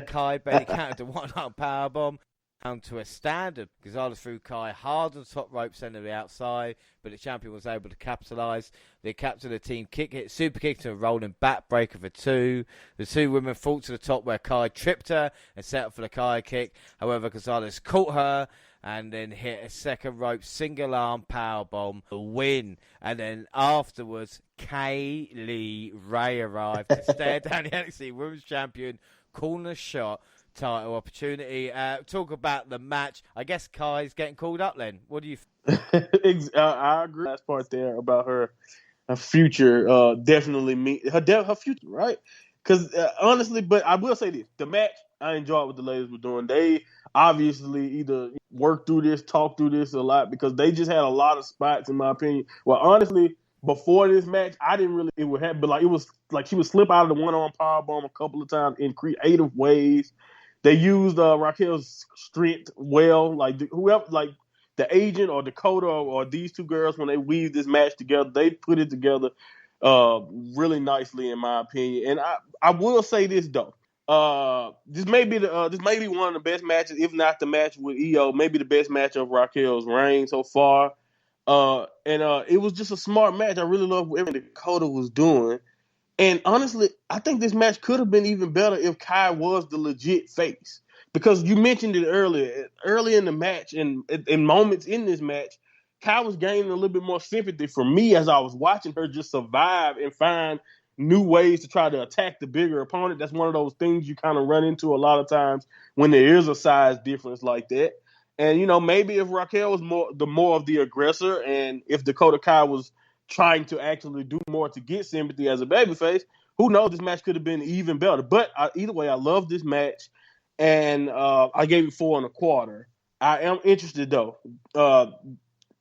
Kai barely countered the one-arm power bomb. Down to a standard. Gonzalez threw Kai hard on the top rope, sending the outside, but the champion was able to capitalise. The captain of the Team Kick hit super kick to a rolling back breaker for 2. The 2 women fought to the top where Kai tripped her and set up for the Kai kick. However, Gonzalez caught her and then hit a second rope single arm power bomb to win. And then afterwards, Kaylee Ray arrived to stare down the NXT Women's Champion, calling a shot. Title opportunity. Talk about the match. I guess Kai's getting called up then. What do you I agree. Last part there about her future definitely her future, right? Because honestly, but I will say this: the match I enjoyed what the ladies were doing. They obviously either worked through this, talked through this a lot because they just had a lot of spots, in my opinion. Well, honestly, before this match, I didn't really it would happen, but it was like she would slip out of the one-arm powerbomb a couple of times in creative ways. They used Raquel's strength well, whoever, the agent or Dakota or these 2 girls, when they weave this match together, they put it together really nicely, in my opinion. And I will say this though, this may be one of the best matches, if not the match with EO, maybe the best match of Raquel's reign so far. It was just a smart match. I really love everything Dakota was doing. And honestly, I think this match could have been even better if Kai was the legit face. Because you mentioned it earlier. Early in the match and in moments in this match, Kai was gaining a little bit more sympathy for me as I was watching her just survive and find new ways to try to attack the bigger opponent. That's one of those things you kind of run into a lot of times when there is a size difference like that. And, maybe if Raquel was more of the aggressor and if Dakota Kai was trying to actually do more to get sympathy as a babyface, who knows, this match could have been even better. But either way, I love this match, and I gave it 4 1/4. I am interested, though.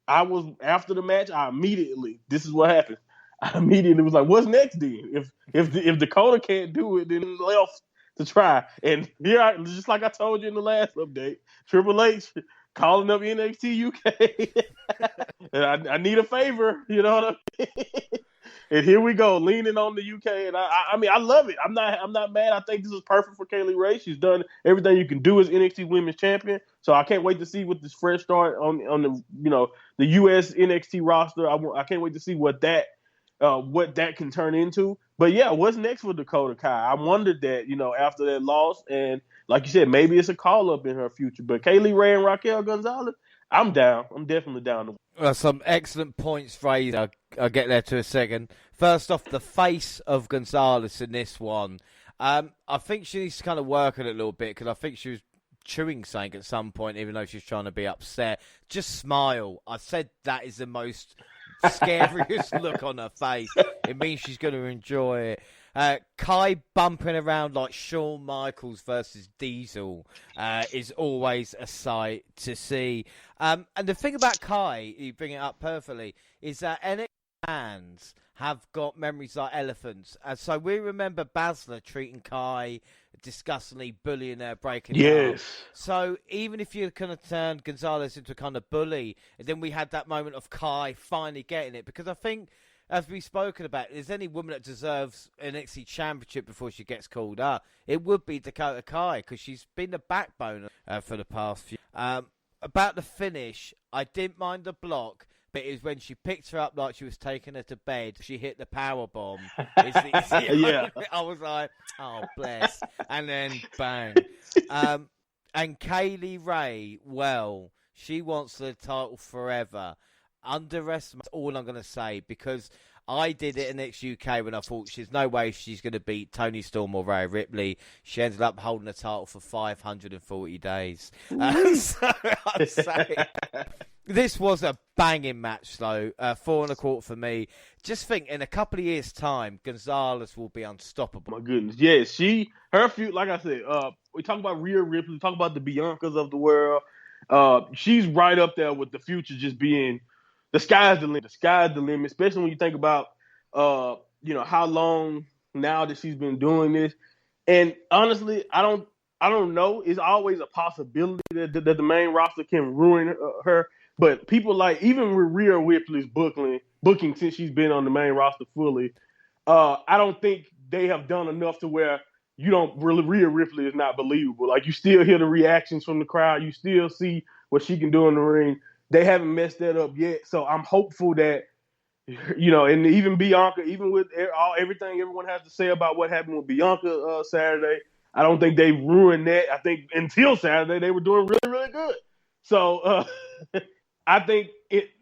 After the match, this is what happened. I immediately was like, what's next then? If Dakota can't do it, then left to try. And here, just like I told you in the last update, Triple H calling up NXT UK. And I need a favor, you know what I mean? And here we go, leaning on the UK. And I love it. I'm not mad. I think this is perfect for Kaylee Ray. She's done everything you can do as NXT Women's Champion. So I can't wait to see what this fresh start on the the US NXT roster. I can't wait to see what that can turn into. But yeah, what's next for Dakota Kai? I wondered that, after that loss, and like you said, maybe it's a call up in her future. But Kaylee Ray and Raquel Gonzalez, I'm down. I'm definitely down. Some excellent points raised. I'll get there to a second. First off, the face of Gonzalez in this one. I think she needs to kind of work on it a little bit because I think she was chewing something at some point, even though she's trying to be upset. Just smile. I said that is the most scariest look on her face. It means she's going to enjoy it. Kai bumping around like Shawn Michaels versus Diesel is always a sight to see. And the thing about Kai, you bring it up perfectly, is that NXT fans have got memories like elephants. So we remember Baszler treating Kai disgustingly, bullying her, breaking her up. So even if you kind of turned Gonzalez into a kind of bully, and then we had that moment of Kai finally getting it, because I think, as we've spoken about, if there's any woman that deserves an NXT championship before she gets called up, it would be Dakota Kai, because she's been the backbone for the past few. About the finish, I didn't mind the block, but it was when she picked her up like she was taking her to bed. She hit the power bomb. Yeah. I was like, oh, bless. And then, bang. And Kaylee Ray, well, she wants the title forever. Underestimate, all I'm going to say, because I did it in NXTUK when I thought there's no way she's going to beat Toni Storm or Rhea Ripley. She ended up holding the title for 540 days. So I'm saying, This was a banging match, though. 4.25 for me. Just think, in a couple of years' time, Gonzalez will be unstoppable. My goodness, yes, her feud. Like I said, we talk about Rhea Ripley, we talk about the Biancas of the world. She's right up there with the future, just being the sky's the limit. The sky's the limit, especially when you think about, how long now that she's been doing this. And honestly, I don't know. It's always a possibility that the main roster can ruin her. But people like, even with Rhea Ripley's booking since she's been on the main roster fully, I don't think they have done enough to where Rhea Ripley is not believable. Like, you still hear the reactions from the crowd. You still see what she can do in the ring. They haven't messed that up yet. So I'm hopeful that, and even Bianca, even with everything everyone has to say about what happened with Bianca Saturday, I don't think they ruined that. I think until Saturday, they were doing really, really good. So I think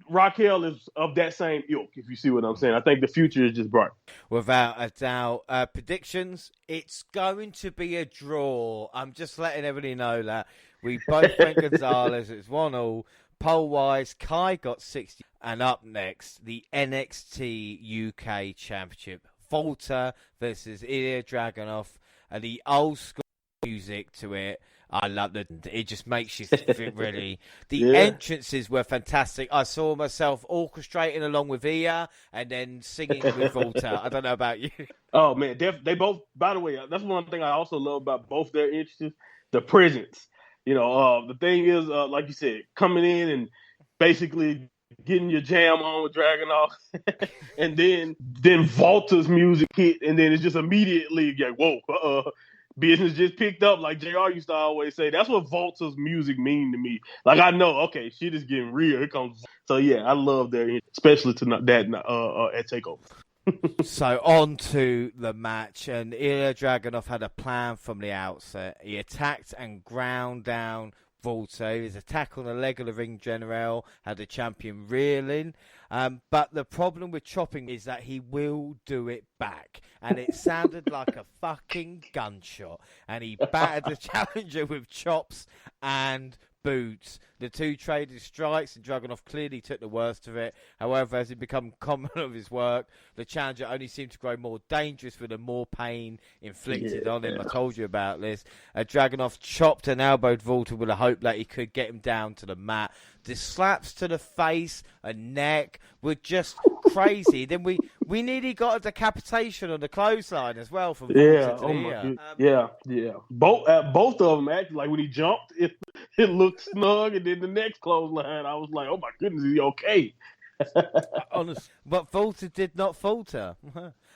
Raquel is of that same ilk, if you see what I'm saying. I think the future is just bright. Without a doubt. Predictions, it's going to be a draw. I'm just letting everybody know that. We both went Gonzalez. It's 1-1. Poll-wise, Kai got 60. And up next, the NXT UK Championship. Volta versus Ilya Dragunov. And the old school music to it. I love it. It just makes you think, really. The entrances were fantastic. I saw myself orchestrating along with Ia and then singing with Volta. I don't know about you. Oh, man. They both, by the way, that's one thing I also love about both their entrances, the presence. The thing is, like you said, coming in and basically getting your jam on with Dragunov, and then Volta's music hit, and then it's just immediately like, whoa, business just picked up, like JR used to always say. That's what Volta's music mean to me. Like, I know, okay, shit is getting real. Here comes. So yeah, I love that, especially to that at Takeover. So on to the match, and Ilya Dragunov had a plan from the outset. He attacked and ground down Volta. His attack on the leg of the ring general had the champion reeling. But the problem with chopping is that he will do it back. And it sounded like a fucking gunshot. And he battered the challenger with chops and boots. The two traded strikes, and Dragunov clearly took the worst of it. However, as he became common of his work, the challenger only seemed to grow more dangerous with the more pain inflicted on him. I told you about this. Dragunov chopped and elbowed Volta with the hope that he could get him down to the mat. The slaps to the face and neck were just crazy. Then we nearly got a decapitation on the clothesline as well from Volta to the ear. Yeah. Both of them actually, like when he jumped, it looked snug, and then the next clothesline, I was like, oh my goodness, is he okay? Honestly, but Volta did not falter.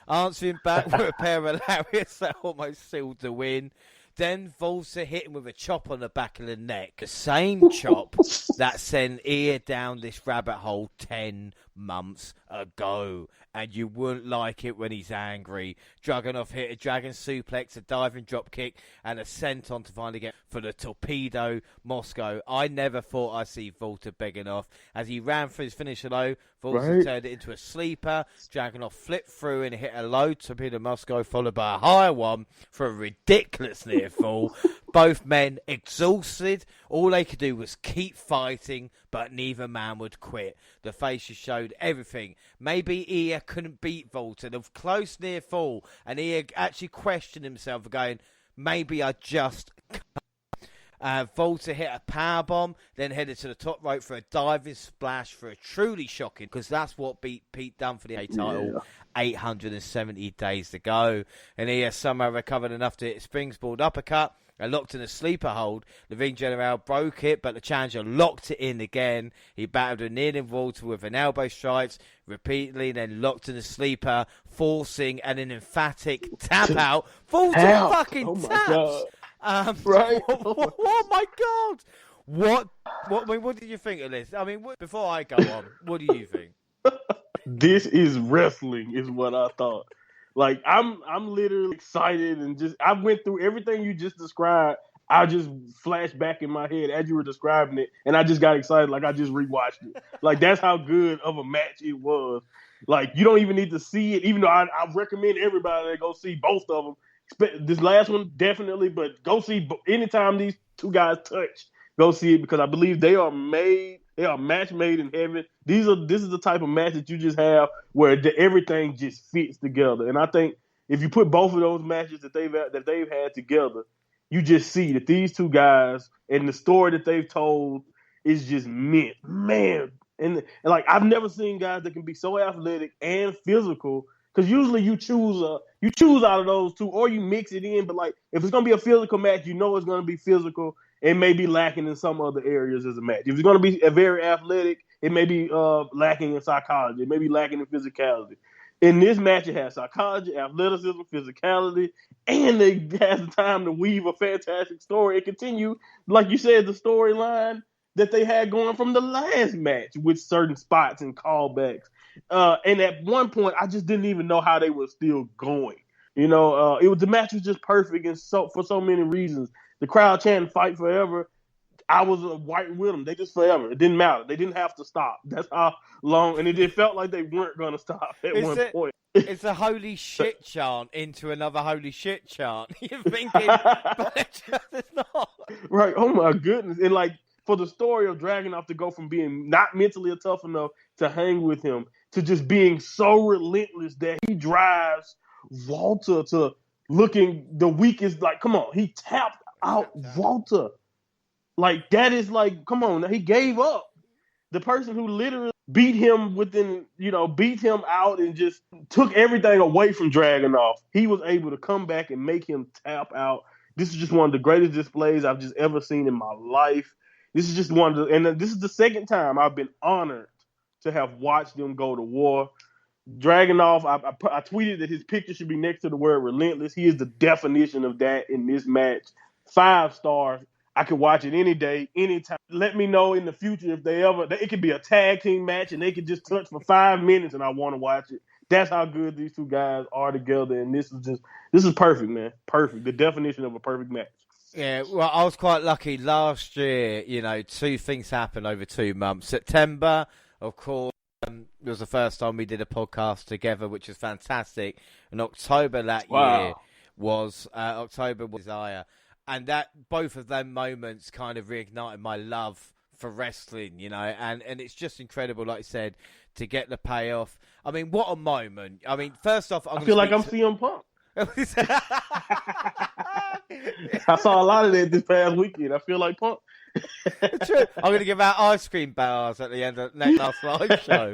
Answering back with a pair of lariats that almost sealed the win. Then Volta hit him with a chop on the back of the neck. The same chop that sent Ia down this rabbit hole 10 months ago. And you wouldn't like it when he's angry. Dragunov hit a dragon suplex, a diving drop kick, and a senton to finally get for the torpedo Moscow. I never thought I'd see Volta begging off. As he ran for his finisher low, Volta turned it into a sleeper. Dragunov flipped through and hit a low torpedo Moscow, followed by a higher one for a ridiculous near fall. Both men exhausted. All they could do was keep fighting, but neither man would quit. The faces showed everything. Maybe Ia couldn't beat Volta. The close near fall, and Ia actually questioned himself, going, maybe I just can't. Volta hit a powerbomb, then headed to the top rope for a diving splash for a truly shocking, because that's what beat Pete Dunne for the A title 870 days to go. And Ia somehow recovered enough to hit a springboard uppercut and locked in a sleeper hold. The ring general broke it, but the challenger locked it in again. He battled a kneeling Volta with an elbow strikes repeatedly, then locked in a sleeper, forcing an emphatic tap out. Volta fucking taps. Right? Oh my God! What did you think of this? I mean, before I go on, what do you think? This is wrestling, is what I thought. Like, I'm literally excited, and just I went through everything you just described. I just flashed back in my head as you were describing it, and I just got excited, like I just rewatched it. Like, that's how good of a match it was. Like, you don't even need to see it, even though I recommend everybody to go see both of them. This last one, definitely, but go see anytime these two guys touch, go see it, because I believe they are made They are match made in heaven. This is the type of match that you just have where everything just fits together. And I think if you put both of those matches that they've had together, you just see that these two guys and the story that they've told is just meant, man. And like I've never seen guys that can be so athletic and physical. Because usually you choose out of those two, or you mix it in. But like if it's gonna be a physical match, you know it's gonna be physical. It may be lacking in some other areas as a match. If it's gonna be a very athletic, it may be lacking in psychology. It may be lacking in physicality. In this match, it has psychology, athleticism, physicality, and it has the time to weave a fantastic story and continue, like you said, the storyline that they had going from the last match with certain spots and callbacks. And at one point, I just didn't even know how they were still going. The match was just perfect, and for so many reasons. The crowd chanting "Fight Forever." I was white with them. They just forever. It didn't matter. They didn't have to stop. That's how long, and it felt like they weren't going to stop at one point. It's a holy shit chant into another holy shit chant. You're thinking, but it's not. Right. Oh my goodness. And like for the story of Dragunov to go from being not mentally tough enough to hang with him to just being so relentless that he drives Walter to looking the weakest. Like, come on, he tapped out Walter. Like, that is like, come on, he gave up. The person who literally beat him beat him out and just took everything away from Dragunov. He was able to come back and make him tap out. This is just one of the greatest displays I've just ever seen in my life. This is just and this is the second time I've been honored to have watched them go to war. Dragunov, I tweeted that his picture should be next to the word relentless. He is the definition of that in this match. 5 stars. I could watch it any day, anytime. Let me know in the future if it could be a tag team match and they could just touch for 5 minutes and I want to watch it. That's how good these two guys are together. And this is perfect, man. Perfect. The definition of a perfect match. Yeah, well, I was quite lucky last year. 2 things happened over 2 months. September, of course, was the first time we did a podcast together, which was fantastic. And October that year was Desire. And that both of them moments kind of reignited my love for wrestling, and it's just incredible, like I said, to get the payoff. I mean, what a moment. I mean, first off, I feel like I'm CM Punk. I saw a lot of that this past weekend. I feel like Punk. True. I'm going to give out ice cream bars at the end of next last live show.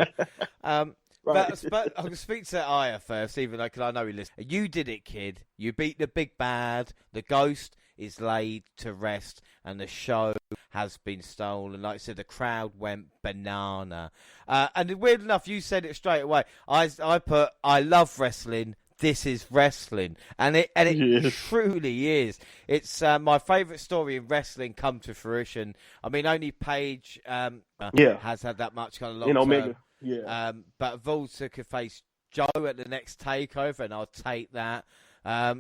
Right. But I'm going to speak to Aya first, even though, because I know he listens. You did it, kid. You beat the big bad. The ghost is laid to rest, and the show has been stolen. Like I said, the crowd went banana. And weird enough, you said it straight away. I put, I love wrestling. This is wrestling, and it truly is. It's my favourite story in wrestling come to fruition. I mean, only Paige has had that much kind of long in term. Omega. Yeah. But Volta could face Joe at the next takeover, and I'll take that.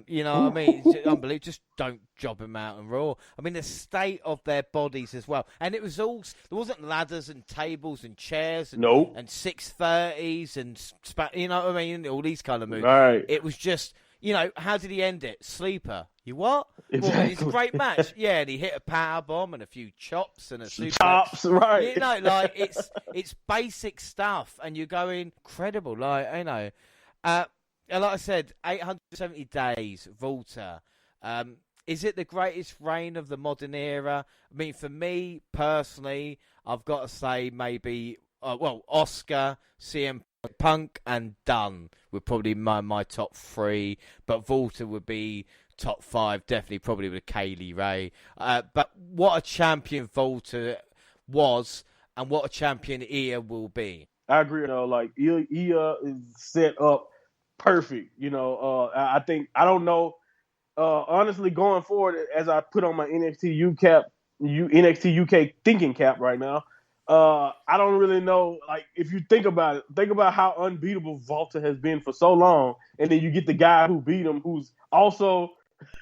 You know what I mean? It's unbelievable. Just don't job them out and Raw. I mean, the state of their bodies as well. And it was all, there wasn't ladders and tables and chairs and, and 630s and, you know what I mean? All these kind of moves. Right. It was just, how did he end it? Sleeper. You what? Exactly. Well, it's a great match. Yeah, and he hit a power bomb and a few chops and a super. Chops, right. It's basic stuff, and you're going incredible. And like I said, 870 days, Volta. Is it the greatest reign of the modern era? I mean, for me, personally, I've got to say maybe, Oscar, CM Punk, and Dunn would probably be my top 3. But Volta would be top 5, definitely, probably with Kaylee Ray. But what a champion Volta was, and what a champion Ia will be. I agree, Ia is set up perfect. I think, I don't know, honestly, going forward, as I put on my NXT UK thinking cap right now, I don't really know, if you think about it, think about how unbeatable Volta has been for so long, and then you get the guy who beat him, who's also,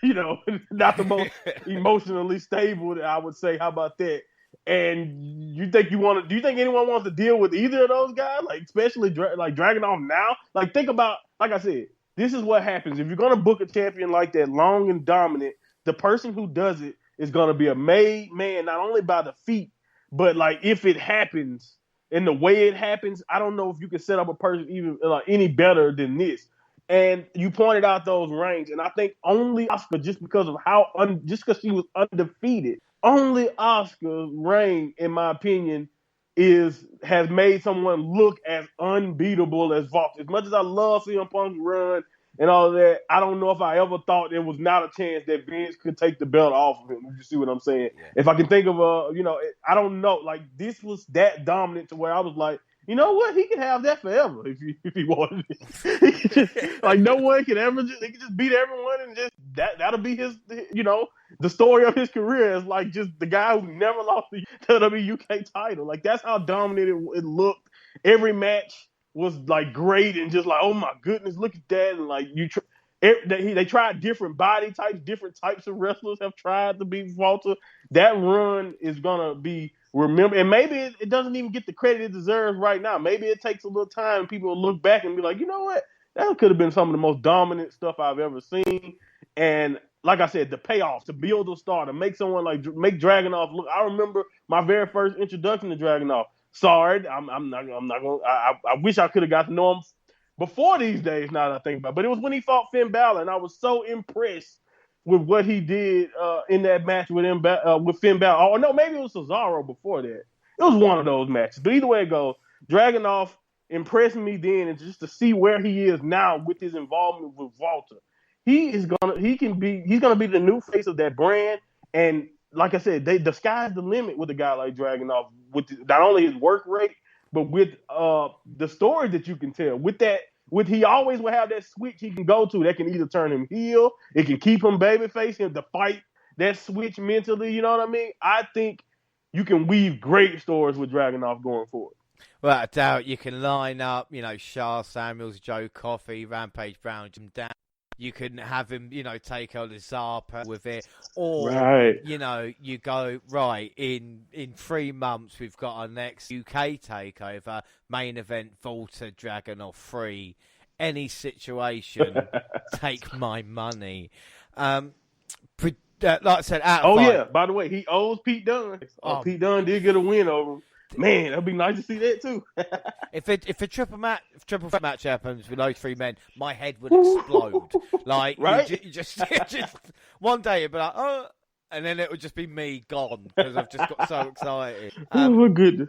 not the most emotionally stable, I would say. How about that? And do you think anyone wants to deal with either of those guys? Especially Dragunov now? Think about, like I said, this is what happens. If you're going to book a champion like that, long and dominant, the person who does it is going to be a made man, not only by the feet, But like, if it happens and the way it happens, I don't know if you can set up a person even any better than this. And you pointed out those reigns, and I think only Asuka, just because of just because she was undefeated, only Asuka's reign, in my opinion, has made someone look as unbeatable as Vault. As much as I love CM Punk's run and all of that, I don't know if I ever thought there was not a chance that Vince could take the belt off of him. You see what I'm saying? Yeah. If I can think of I don't know. Like, this was that dominant to where I was like, you know what? He could have that forever if he wanted it. Like, no one can ever he can just beat everyone, and just that'll be his, the story of his career is like just the guy who never lost the WWE UK title. Like, that's how dominant it looked. Every match was like great, and just like, oh my goodness, look at that. And like, they tried different body types, different types of wrestlers have tried to beat Walter. That run is gonna be remembered, and maybe it doesn't even get the credit it deserves right now. Maybe it takes a little time, and people will look back and be like, you know what, that could have been some of the most dominant stuff I've ever seen. And like I said, the payoff to build a star, to make someone make Dragunov look. I remember my very first introduction to Dragunov. Sorry, I'm not gonna. I wish I could have got to know him before these days. Now that I think about it. But it was when he fought Finn Balor, and I was so impressed with what he did in that match with Finn Balor. Or no, maybe it was Cesaro before that. It was one of those matches. But either way it goes, Dragunov impressed me then, and just to see where he is now with his involvement with Walter, he's gonna be the new face of that brand. And like I said, the sky's the limit with a guy like Dragunov, with not only his work rate, but with the story that you can tell. He always will have that switch he can go to that can either turn him heel, it can keep him babyface, him to fight that switch mentally. You know what I mean? I think you can weave great stories with Dragunov going forward. Without a doubt, you can line up, Shah Samuels, Joe Coffey, Rampage Brown, Jim Dan. You can have him, take on the Zarpa with it. Or, right. You go, right, in 3 months, we've got our next UK takeover, main event, Volta, Dragunov 3. Any situation, take my money. Like I said, yeah, by the way, he owes Pete Dunne. Pete Dunne did get a win over him. Man, that'd be nice to see that too. If a triple threat match happens with those 3 men, my head would explode. Like, right? you just one day it'd be like, oh, and then it would just be me gone because I've just got so excited. Oh my goodness!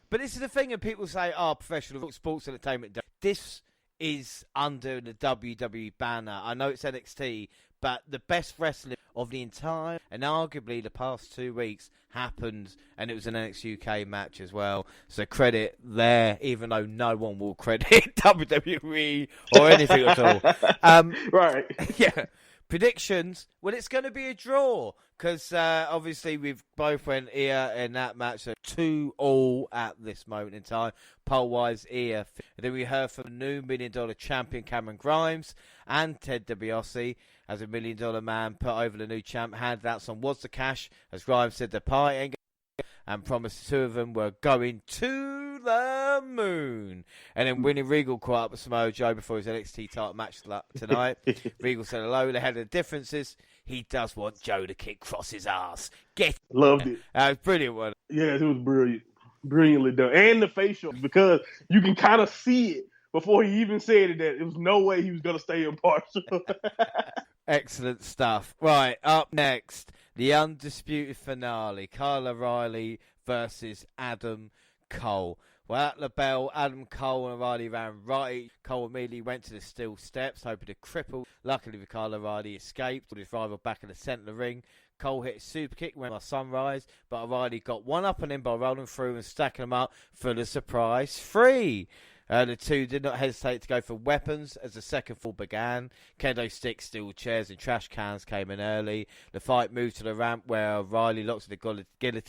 But this is the thing, and people say, "Oh, professional sports entertainment." This is under the WWE banner. I know it's NXT, but the best wrestling of the entire and arguably the past 2 weeks happened, and it was an NXTUK match as well. So credit there, even though no one will credit WWE or anything at all. Right. Yeah. Predictions? Well, it's going to be a draw because obviously we've both went here in that match. So 2-2 at this moment in time. Poll-wise, here. And then we heard from the new $1 million champion Cameron Grimes and Ted DiBiase as $1 million man put over the new champ. Handed out some What's the Cash, as Grimes said the party and promised the 2 of them were going to the moon. And then Winnie Regal caught up with Samoa Joe before his NXT title match tonight. Regal said hello. They had the differences. He does want Joe to kick Cross's ass. Loved it. That was brilliant, wasn't it? Yeah, it was brilliant. Brilliantly done. And the facial, because you can kind of see it before he even said it, that there was no way he was going to stay impartial. Excellent stuff. Right, up next, the undisputed finale. Kyle O'Reilly versus Adam Cole. Well, at the bell, Adam Cole and O'Reilly ran right. Cole immediately went to the steel steps, hoping to cripple. Luckily, Kyle O'Reilly escaped with his rival back in the centre of the ring. Cole hit a super kick, went by Sunrise, but O'Reilly got one up on him by rolling through and stacking them up for the surprise 3. The two did not hesitate to go for weapons as the second fall began. Kendo sticks, steel chairs, and trash cans came in early. The fight moved to the ramp where O'Reilly locked the guillotine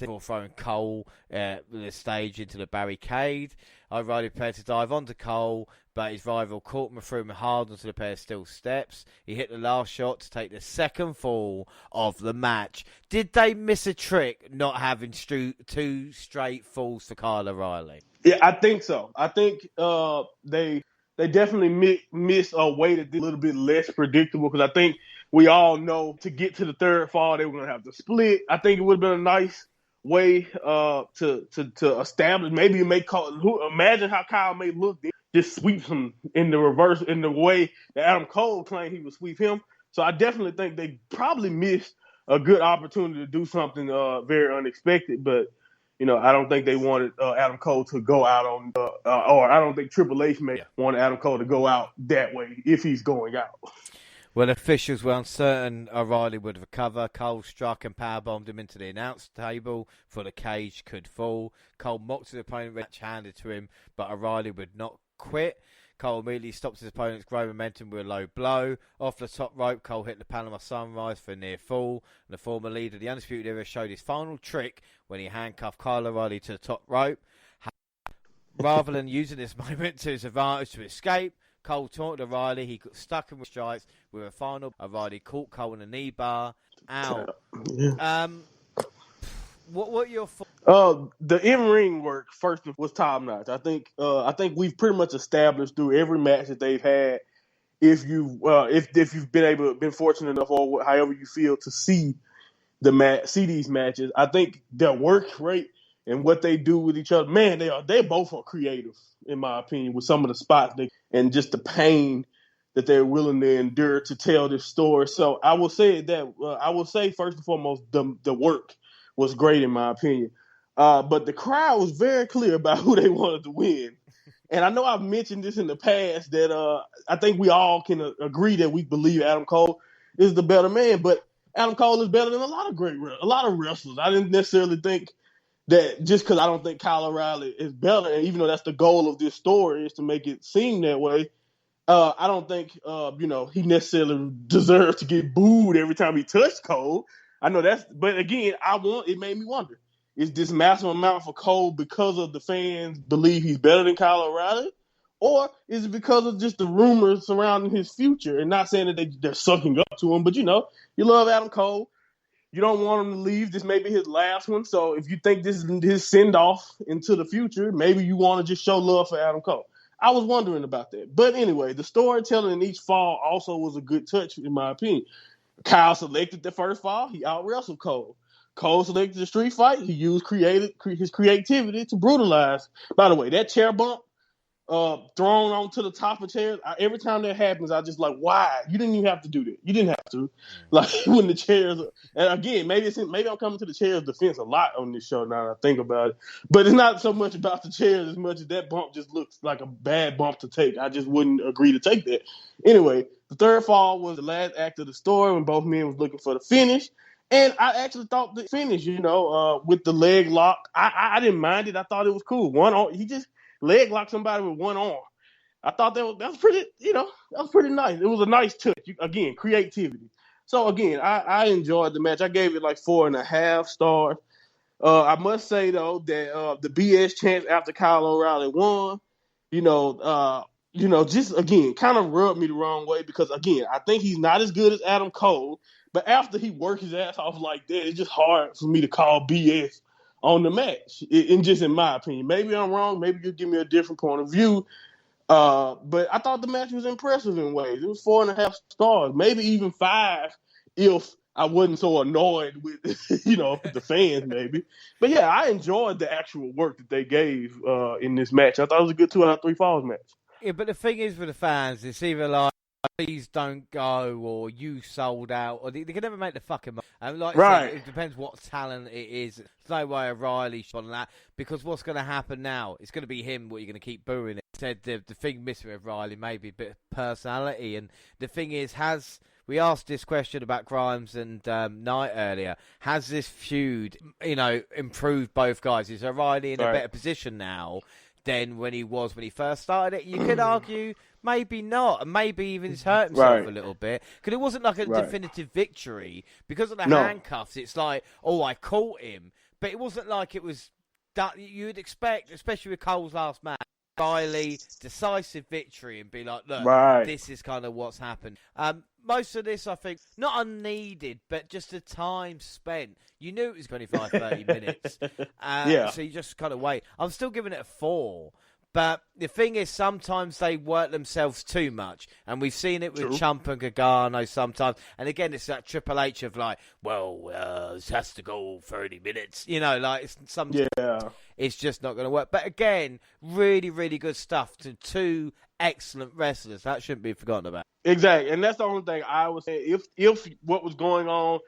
before throwing Cole the stage into the barricade. O'Reilly prepared to dive onto Cole, but his rival caught him and threw him hard onto the pair of steel steps. He hit the last shot to take the second fall of the match. Did they miss a trick not having 2 straight falls for Kyle O'Reilly? Yeah, I think so. I think they definitely missed a way to do a little bit less predictable, because I think we all know to get to the third fall, they were going to have to split. I think it would have been a nice way to establish. Maybe you may call. Imagine how Kyle may look. Just sweeps him in the reverse in the way that Adam Cole claimed he would sweep him. So I definitely think they probably missed a good opportunity to do something very unexpected. But I don't think they wanted Adam Cole to go out on, or I don't think Triple H may want Adam Cole to go out that way if he's going out. Well, officials were uncertain O'Reilly would recover. Cole struck and powerbombed him into the announce table for the cage could fall. Cole mocked his opponent, Rich handed to him, but O'Reilly would not quit. Cole immediately stopped his opponent's growing momentum with a low blow. Off the top rope, Cole hit the Panama Sunrise for a near fall. And the former leader of the Undisputed Era showed his final trick when he handcuffed Kyle O'Reilly to the top rope. Rather than using this moment to his advantage to escape, Cole taunted O'Reilly. He got stuck in with strikes with a final. O'Reilly caught Cole in a knee bar. Ow. What are your thoughts? The in-ring work first was top notch. I think we've pretty much established through every match that they've had. If you've been fortunate enough, or however you feel, to see these matches, I think their work rate and what they do with each other, man, they both are creative in my opinion with some of the spots and just the pain that they're willing to endure to tell this story. So I will say first and foremost the work was great in my opinion. But the crowd was very clear about who they wanted to win. And I know I've mentioned this in the past that I think we all can agree that we believe Adam Cole is the better man, but Adam Cole is better than a lot of wrestlers. I didn't necessarily think that just because I don't think Kyle O'Reilly is better, and even though that's the goal of this story is to make it seem that way, I don't think he necessarily deserves to get booed every time he touched Cole. I know but again, it made me wonder. Is this massive amount for Cole because of the fans believe he's better than Kyle O'Reilly? Or is it because of just the rumors surrounding his future? And not saying that they're sucking up to him, but you love Adam Cole. You don't want him to leave. This may be his last one. So if you think this is his send-off into the future, maybe you want to just show love for Adam Cole. I was wondering about that. But anyway, the storytelling in each fall also was a good touch, in my opinion. Kyle selected the first fall. He out-wrestled Cole. Cole selected the street fight. He used his creativity to brutalize. By the way, that chair bump thrown onto the top of chairs, every time that happens, I just like, why? You didn't even have to do that. You didn't have to. Like when the chairs, and again, maybe I'm coming to the chairs defense a lot on this show now that I think about it. But it's not so much about the chairs as much as that bump just looks like a bad bump to take. I just wouldn't agree to take that. Anyway, the third fall was the last act of the story when both men was looking for the finish. And I actually thought the finish, with the leg lock, I didn't mind it. I thought it was cool. He just leg locked somebody with one arm. I thought that was pretty, that was pretty nice. It was a nice touch. Again, creativity. So again, I enjoyed the match. I gave it like 4.5 stars. I must say though that the BS chance after Kyle O'Reilly won, just again kind of rubbed me the wrong way because again, I think he's not as good as Adam Cole. But after he worked his ass off like that, it's just hard for me to call BS on the match. Just in my opinion. Maybe I'm wrong. Maybe you'll give me a different point of view. But I thought the match was impressive in ways. It was 4.5 stars, maybe even 5 if I wasn't so annoyed with, the fans maybe. But yeah, I enjoyed the actual work that they gave in this match. I thought it was a good 2 out of 3 falls match. Yeah, but the thing is with the fans, it's either like, please don't go, or you sold out, or they can never make the fucking money. And like right. I said, it depends what talent it is. There's no way O'Reilly's on that, because what's going to happen now? It's going to be him. What you're going to keep booing it. Said the thing missing with O'Reilly maybe a bit of personality, and the thing is, we asked this question about Grimes and Knight earlier. Has this feud, improved both guys? Is O'Reilly in a better position now than when he first started it? You could argue maybe not, and maybe even he's hurt himself a little bit, because it wasn't like a definitive victory because of the handcuffs. It's like, I caught him, but it wasn't like it was that you'd expect, especially with Cole's last match. Riley, decisive victory, and be like, look, this is kind of what's happened. Most of this, I think, not unneeded, but just the time spent. You knew it was 25, 30 minutes. So you just kind of wait. I'm still giving it a 4, But the thing is, sometimes they work themselves too much. And we've seen it with Ciampa and Gargano sometimes. And again, it's that Triple H of like, this has to go 30 minutes. You know, like it's just not going to work. But again, really, really good stuff to two excellent wrestlers. That shouldn't be forgotten about. Exactly. And that's the only thing I would say. If what was going on,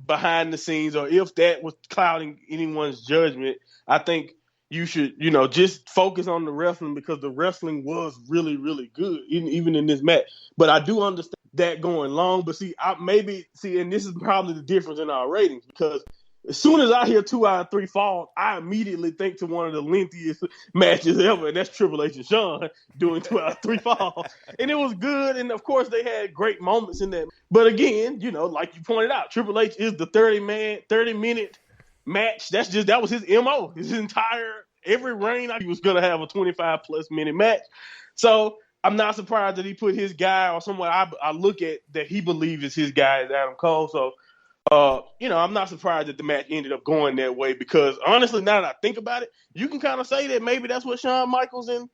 behind the scenes, or if that was clouding anyone's judgment, I think you should, just focus on the wrestling, because the wrestling was really, really good, even in this match. But I do understand that going long. But and this is probably the difference in our ratings, because as soon as I hear 2 out of 3 falls, I immediately think to one of the lengthiest matches ever, and that's Triple H and Shawn doing 2 out of 3 falls. And it was good, and of course they had great moments in that. But again, like you pointed out, Triple H is the 30-minute match. That was his MO. His every reign, he was going to have a 25-plus minute match. So I'm not surprised that he put his guy, or someone I look at that he believes is his guy, is Adam Cole. So I'm not surprised that the match ended up going that way, because honestly, now that I think about it, you can kind of say that maybe that's what Shawn Michaels and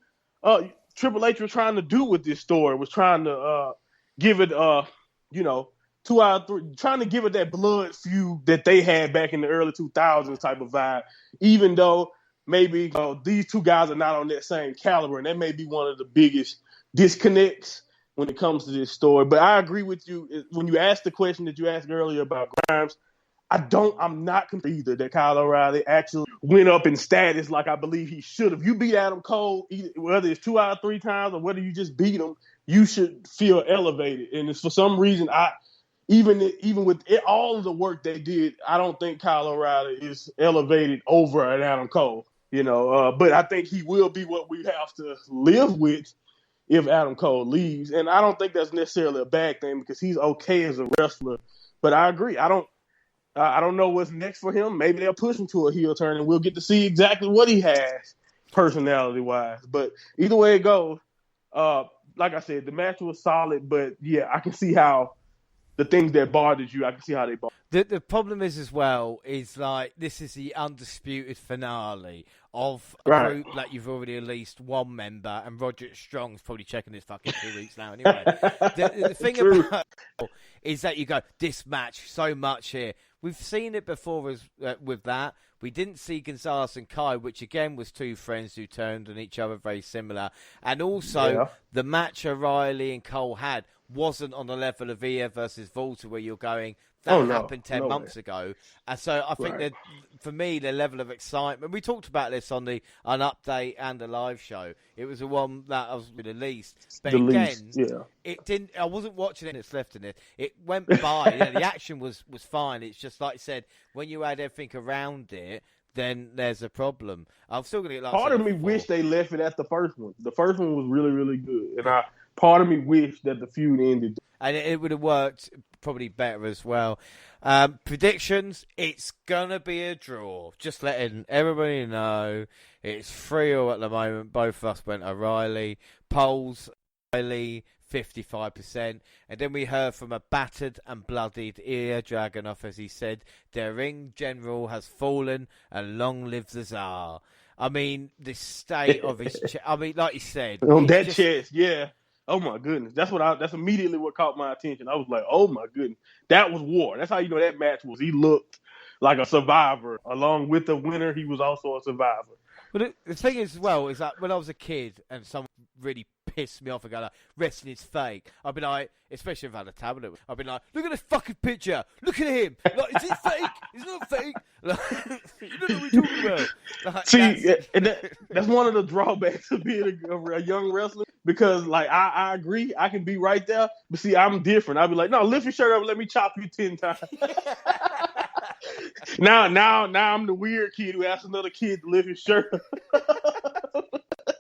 Triple H were trying to do with this story, was trying to give it, 2 out of 3, trying to give it that blood feud that they had back in the early 2000s type of vibe, even though maybe these two guys are not on that same caliber, and that may be one of the biggest disconnects when it comes to this story. But I agree with you when you asked the question that you asked earlier about Grimes. I'm not convinced either that Kyle O'Reilly actually went up in status like I believe he should have. You beat Adam Cole, whether it's 2 out of 3 times or whether you just beat him, you should feel elevated. And it's for some reason, even with all of the work they did, I don't think Kyle O'Reilly is elevated over an Adam Cole. But I think he will be what we have to live with if Adam Cole leaves. And I don't think that's necessarily a bad thing, because he's okay as a wrestler. But I agree. I don't know what's next for him. Maybe they'll push him to a heel turn, and we'll get to see exactly what he has personality-wise. But either way it goes, like I said, the match was solid. But, yeah, I can see how the things that bothered you, I can see how they bothered you. The problem is, as well, is like this is the undisputed finale of a group that you've already released one member, and Roger Strong's probably checking this fucking 2 weeks now anyway. The thing about it is that you go, this match, so much here. We've seen it before with that. We didn't see Gonzalez and Kai, which again was two friends who turned on each other very similar. And also, the match O'Reilly and Cole had wasn't on the level of Via versus Volta, where you're going, that happened 10 months ago. And so I think that, for me, the level of excitement, we talked about this on an update and the live show. It was the one that I was released. But it didn't, I wasn't watching it, it's left in it. It went by. The action was fine. It's just like I said, when you add everything around it, then there's a problem. I'm still going to get like part of me wish they left it at the first one. The first one was really, really good. And part of me wished that the feud ended. And it would have worked probably better as well. Predictions, it's going to be a draw. Just letting everybody know. It's 3-3 at the moment. Both of us went O'Reilly. Polls, O'Reilly, 55%. And then we heard from a battered and bloodied Ilya Dragunov, as he said, their ring general has fallen and long live the Tsar. I mean, the state of his chest. I mean, like you said. On that chest, yeah. Oh my goodness. That's immediately what caught my attention. I was like, oh my goodness. That was war. That's how you know that match was. He looked like a survivor. Along with the winner, he was also a survivor. But the thing is, as well, is that when I was a kid and someone really pissed me off and go like, wrestling is fake, I'd be like, especially if I had a tablet, I'd be like, look at this fucking picture. Look at him. Like, is it fake? It's not fake. Like, you don't know what we're talking about. Like, see, that's one of the drawbacks of being a young wrestler, because like I agree, I can be right there, but see, I'm different. I'd be like, no, lift your shirt up and let me chop you 10 times. Now I'm the weird kid who asks another kid to lift his shirt up.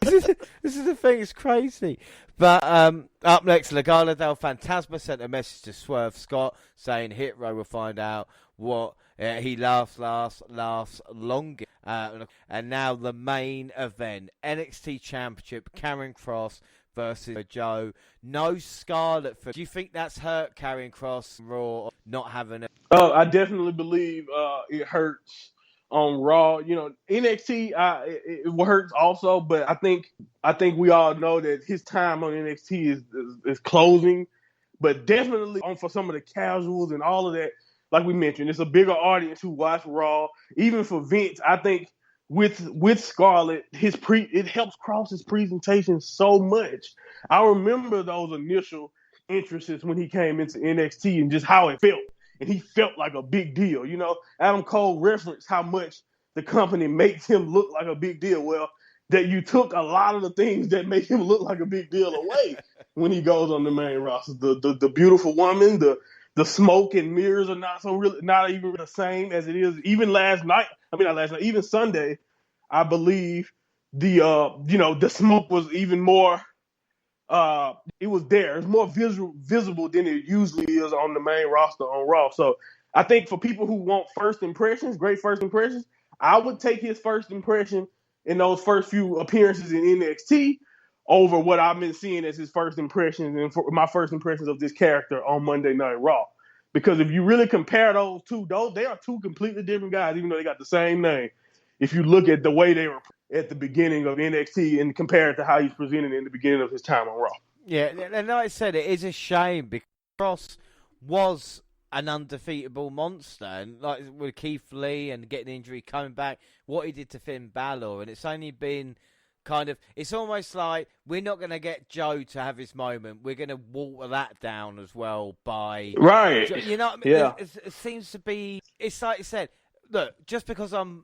This is the thing, it's crazy. But up next, Legado del Fantasma sent a message to Swerve Scott saying Hit Row will find out what he laughs longer. And now the main event, NXT Championship, Karrion Kross versus Joe. No Scarlett. Do you think that's hurt Karrion Kross Raw not having it? I definitely believe it hurts on Raw. You know, NXT it works also, but I think we all know that his time on NXT is closing. But definitely for some of the casuals and all of that, like we mentioned, it's a bigger audience who watch Raw. Even for Vince, I think with Scarlett, it helps Cross his presentation so much. I remember those initial entrances when he came into NXT and just how it felt. And he felt like a big deal. You know, Adam Cole referenced how much the company makes him look like a big deal. Well, that you took a lot of the things that make him look like a big deal away when he goes on the main roster. The beautiful woman, the smoke and mirrors are not even the same as it is. Even even Sunday, I believe the smoke was even more. It was there. It's more visible than it usually is on the main roster on Raw. So I think for people who want great first impressions, I would take his first impression in those first few appearances in NXT over what I've been seeing as his first impressions and for my first impressions of this character on Monday Night Raw. Because if you really compare those two, they are two completely different guys, even though they got the same name. If you look at the way they were at the beginning of NXT and compare it to how he's presented in the beginning of his time on Raw. Yeah, and like I said, it is a shame because Cross was an undefeatable monster, and like with Keith Lee and getting injury, coming back, what he did to Finn Balor, and it's only been it's almost like we're not going to get Joe to have his moment. We're going to water that down as well by right. You know, what I mean? Yeah. It seems to be. It's like you said. Look, just because I'm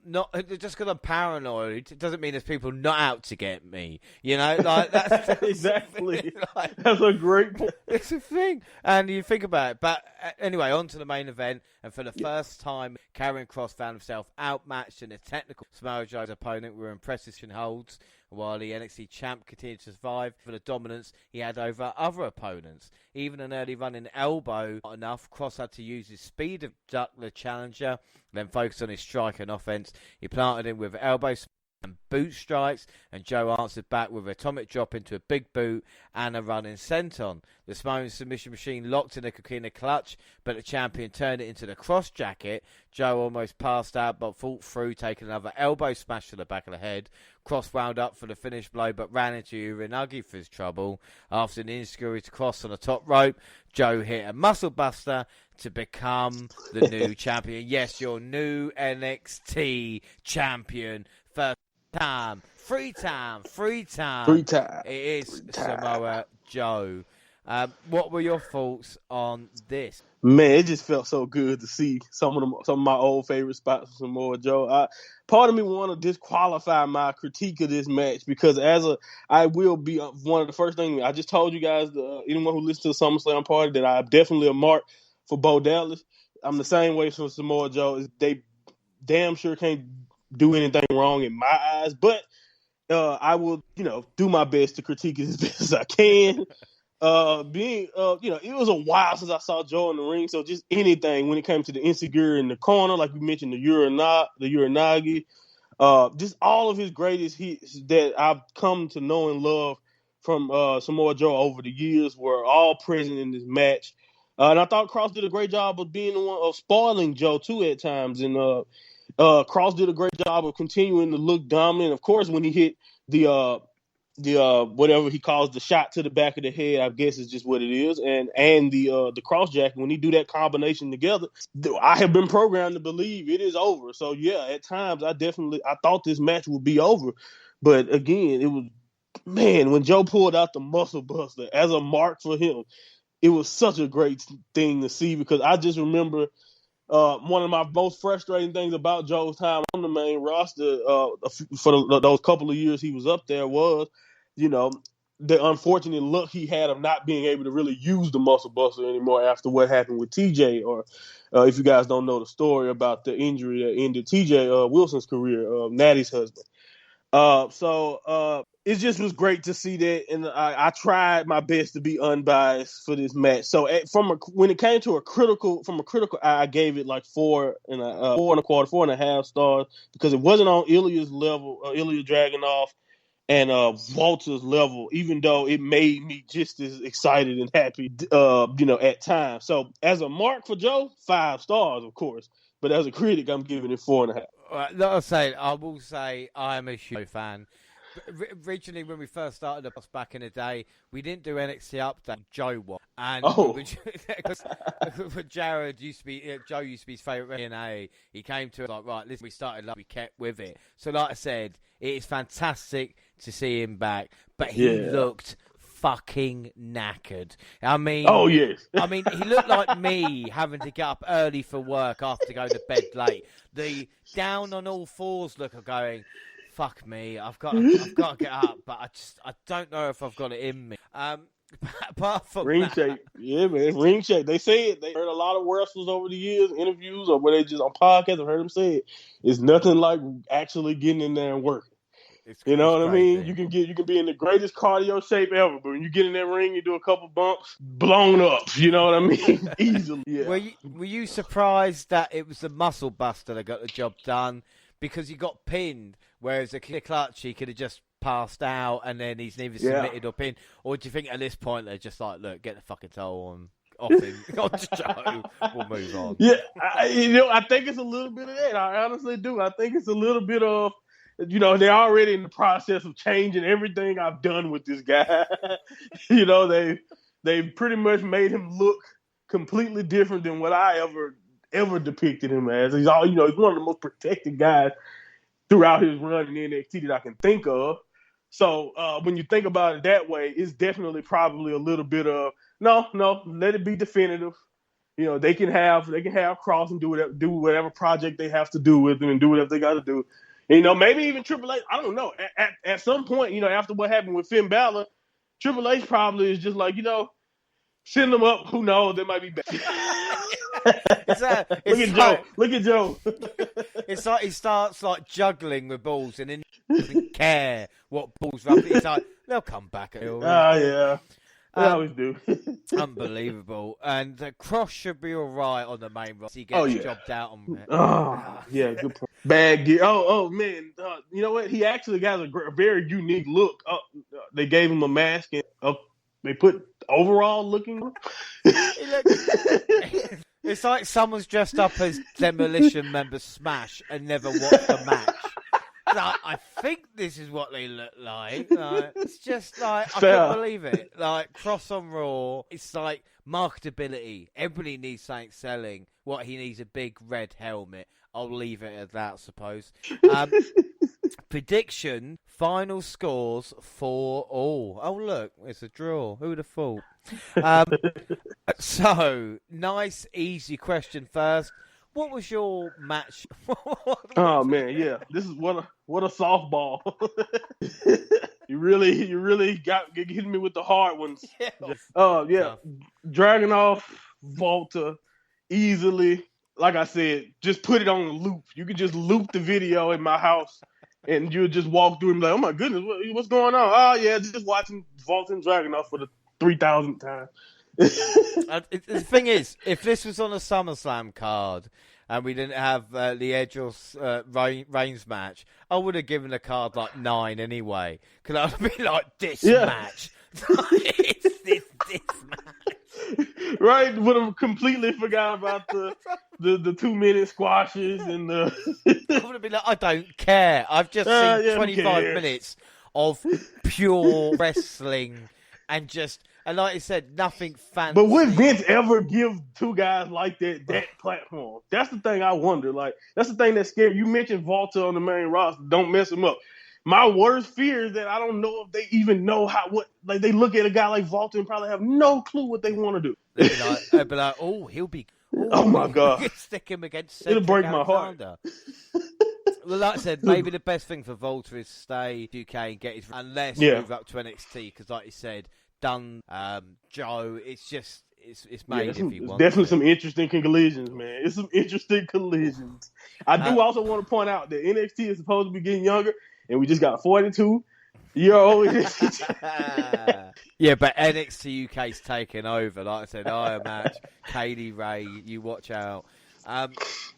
paranoid, it doesn't mean there's people not out to get me. You know, like that's exactly. That's a great point. It's a thing, and you think about it. But anyway, on to the main event, and for the first time, Karrion Kross found himself outmatched in a technical. Samoa Joe's opponent were impressive holds, while the NXT champ continued to survive for the dominance he had over other opponents. Even an early running elbow not enough. Kross had to use his speed to duck the challenger, then focus on his strike and offense. He planted him with elbows and boot strikes, and Joe answered back with an atomic drop into a big boot and a running senton. The Samoan submission machine locked in a coquina clutch, but the champion turned it into the cross jacket. Joe almost passed out, but fought through, taking another elbow smash to the back of the head. Kross wound up for the finish blow, but ran into Uranagi for his trouble. After an insecurity to Kross on the top rope, Joe hit a muscle buster to become the new champion. Yes, your new NXT champion. First time. Free time. It is Samoa Joe. What were your thoughts on this? Man, it just felt so good to see some of my old favorite spots for Samoa Joe. Part of me want to disqualify my critique of this match because I will be one of the first things I just told you guys, anyone who listens to the SummerSlam party, that I'm definitely a mark for Bo Dallas. I'm the same way for Samoa Joe. They damn sure can't do anything wrong in my eyes, but I will, do my best to critique it as best as I can. It was a while since I saw Joe in the ring, so just anything when it came to the insecure in the corner, like we mentioned, the Uranagi, just all of his greatest hits that I've come to know and love from Samoa Joe over the years were all present in this match. And I thought Kross did a great job of being the one of spoiling Joe too at times, and Kross did a great job of continuing to look dominant. Of course, when he hit the whatever he calls the shot to the back of the head, I guess is just what it is, and the cross jacket, when he do that combination together, I have been programmed to believe it is over. So yeah, at times I thought this match would be over, but again, it was, man, when Joe pulled out the muscle buster as a mark for him, it was such a great thing to see, because I just remember one of my most frustrating things about Joe's time on the main roster for those couple of years he was up there was, the unfortunate luck he had of not being able to really use the muscle buster anymore after what happened with TJ, or if you guys don't know the story about the injury that ended TJ Wilson's career, Natty's husband. So it just was great to see that, and I tried my best to be unbiased for this match. So when it came to a critical eye, I gave it like 4.25 stars, because it wasn't on Ilya's level, Ilya Dragunov and Walter's level, even though it made me just as excited and happy, at times. So as a mark for Joe, 5 stars, of course. but as a critic, I'm giving it 4.5. I will say I am a huge fan. Originally, when we first started the boss back in the day, we didn't do NXT Update. Joe was, and Jared used to be Joe used to be his favourite TNA. He came to us like, right, listen, we started, we kept with it. So, like I said, it is fantastic to see him back, but he looked fucking knackered. I mean, oh yes. I mean, he looked like me having to get up early for work after going to bed late. The down on all fours look of going, fuck me, I've got to get up, but I don't know if I've got it in me. Apart from ring that, shape, yeah, man, ring shape. They say it. They heard a lot of wrestlers over the years, interviews, or where they just on podcasts. I've heard them say it. It's nothing like actually getting in there and working. You know what I mean? You can be in the greatest cardio shape ever, but when you get in that ring, you do a couple bumps, blown up. You know what I mean? Easily. Yeah. Were you surprised that it was the muscle buster that got the job done? Because he got pinned, whereas a clutch, he could have just passed out and then he's neither submitted or pinned. Or do you think at this point they're just like, look, get the fucking toe on, off him, on Joe, we'll move on? Yeah, I think it's a little bit of that. I honestly do. I think it's a little bit of, they're already in the process of changing everything I've done with this guy. They pretty much made him look completely different than what I ever depicted him as. He's one of the most protected guys throughout his run in NXT that I can think of. So when you think about it that way, it's definitely probably a little bit of no, let it be definitive. They can have Cross and do whatever project they have to do with him and do whatever they got to do. And, maybe even Triple H. I don't know. At some point, after what happened with Finn Balor, Triple H probably is just like, send them up. Who knows? They might be back. Look at Joe. It's like he starts juggling with balls and then he doesn't care what balls are up. It's like they'll come back. Yeah. They always do. Unbelievable. And Cross should be all right on the main roster. He gets jobbed out on it. Yeah, good point. Bad gear. Oh man. You know what? He actually got a very unique look. They gave him a mask and they put overall looking. It's like someone's dressed up as Demolition member Smash and never watched the match. I think this is what they look like. It's just I can't believe it. Cross on Raw, it's like marketability. Everybody needs something selling. What he needs a big red helmet. I'll leave it at that, I suppose. Prediction, final scores for all. Oh, look, it's a draw. Who would have thought? So, nice, easy question first. What was your match? Oh, man, yeah. This is what a softball. You really got hitting me with the hard ones. Yeah. Dragunov, Volta, easily. Like I said, just put it on a loop. You can just loop the video in my house, and you'll just walk through and be like, oh, my goodness, what's going on? Oh, yeah, just watching Volta and Dragunov for the 3,000th time. The thing is, if this was on a SummerSlam card and we didn't have the Edge or Reigns match, I would have given the card 9 anyway. Because I'd be like, this match. It's this match. Right? Would have completely forgot about the 2-minute squashes and the. I would have been like, I don't care. I've just seen 25 minutes of pure wrestling and just. And like I said, nothing fancy. But would Vince ever give two guys like that platform? That's the thing I wonder. That's the thing that's scary. You mentioned Volta on the main roster. Don't mess him up. My worst fear is that I don't know if they even know they look at a guy like Volta and probably have no clue what they want to do. They'd be like, oh, he'll be. Oh my God! Stick him against. It'll break my heart. Well, like I said, maybe the best thing for Volta is stay UK and get his unless move up to NXT because, like you said. Done, Joe. It's made if you want. Definitely some interesting collisions, man. It's some interesting collisions. I do also want to point out that NXT is supposed to be getting younger, and we just got 42-year-old. Yeah, but NXT UK's taking over. Like I said, match. Katie Ray, you watch out.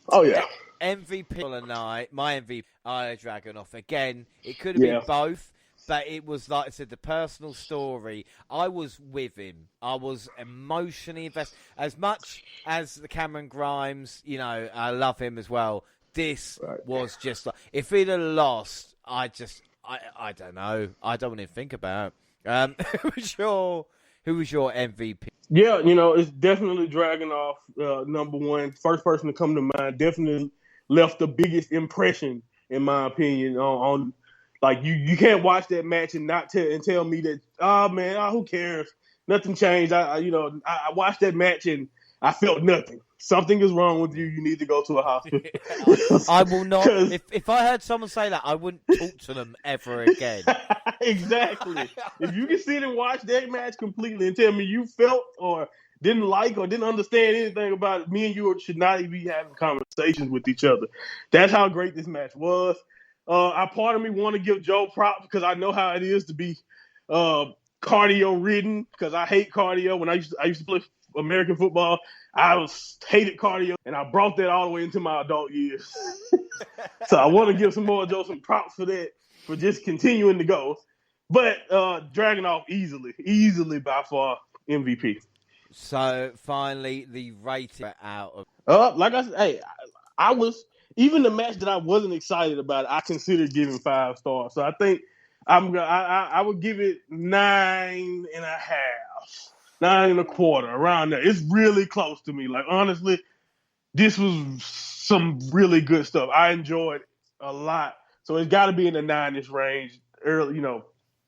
Oh yeah. MVP of the night. My MVP, Dragunov. Again, it could have been both. But it was, like I said, the personal story. I was with him. I was emotionally invested. As much as the Cameron Grimes, you know, I love him as well. This was just like, if he'd have lost, I don't know. I don't want to think about it. Who was your MVP? Yeah, you know, it's definitely Dragunov, number one. First person to come to mind. Definitely left the biggest impression, in my opinion, on like you can't watch that match and not tell me that, who cares? Nothing changed. I watched that match and I felt nothing. Something is wrong with you. You need to go to a hospital. I will not. If I heard someone say that, I wouldn't talk to them ever again. Exactly. If you can sit and watch that match completely and tell me you felt or didn't like or didn't understand anything about it, me and you should not even be having conversations with each other. That's how great this match was. Part of me want to give Joe props because I know how it is to be cardio ridden, because I hate cardio. When I used to play American football, I hated cardio, and I brought that all the way into my adult years. So I want to give Joe some props for that, for just continuing to go. But Dragunov easily by far MVP. So finally, the rating out of. Like I said, hey, I was, even the match that I wasn't excited about, I considered giving 5 stars. So I think I would give it 9.5, 9.25, around there. It's really close to me. Like, honestly, this was some really good stuff. I enjoyed a lot. So it's got to be in the 9-ish range, early,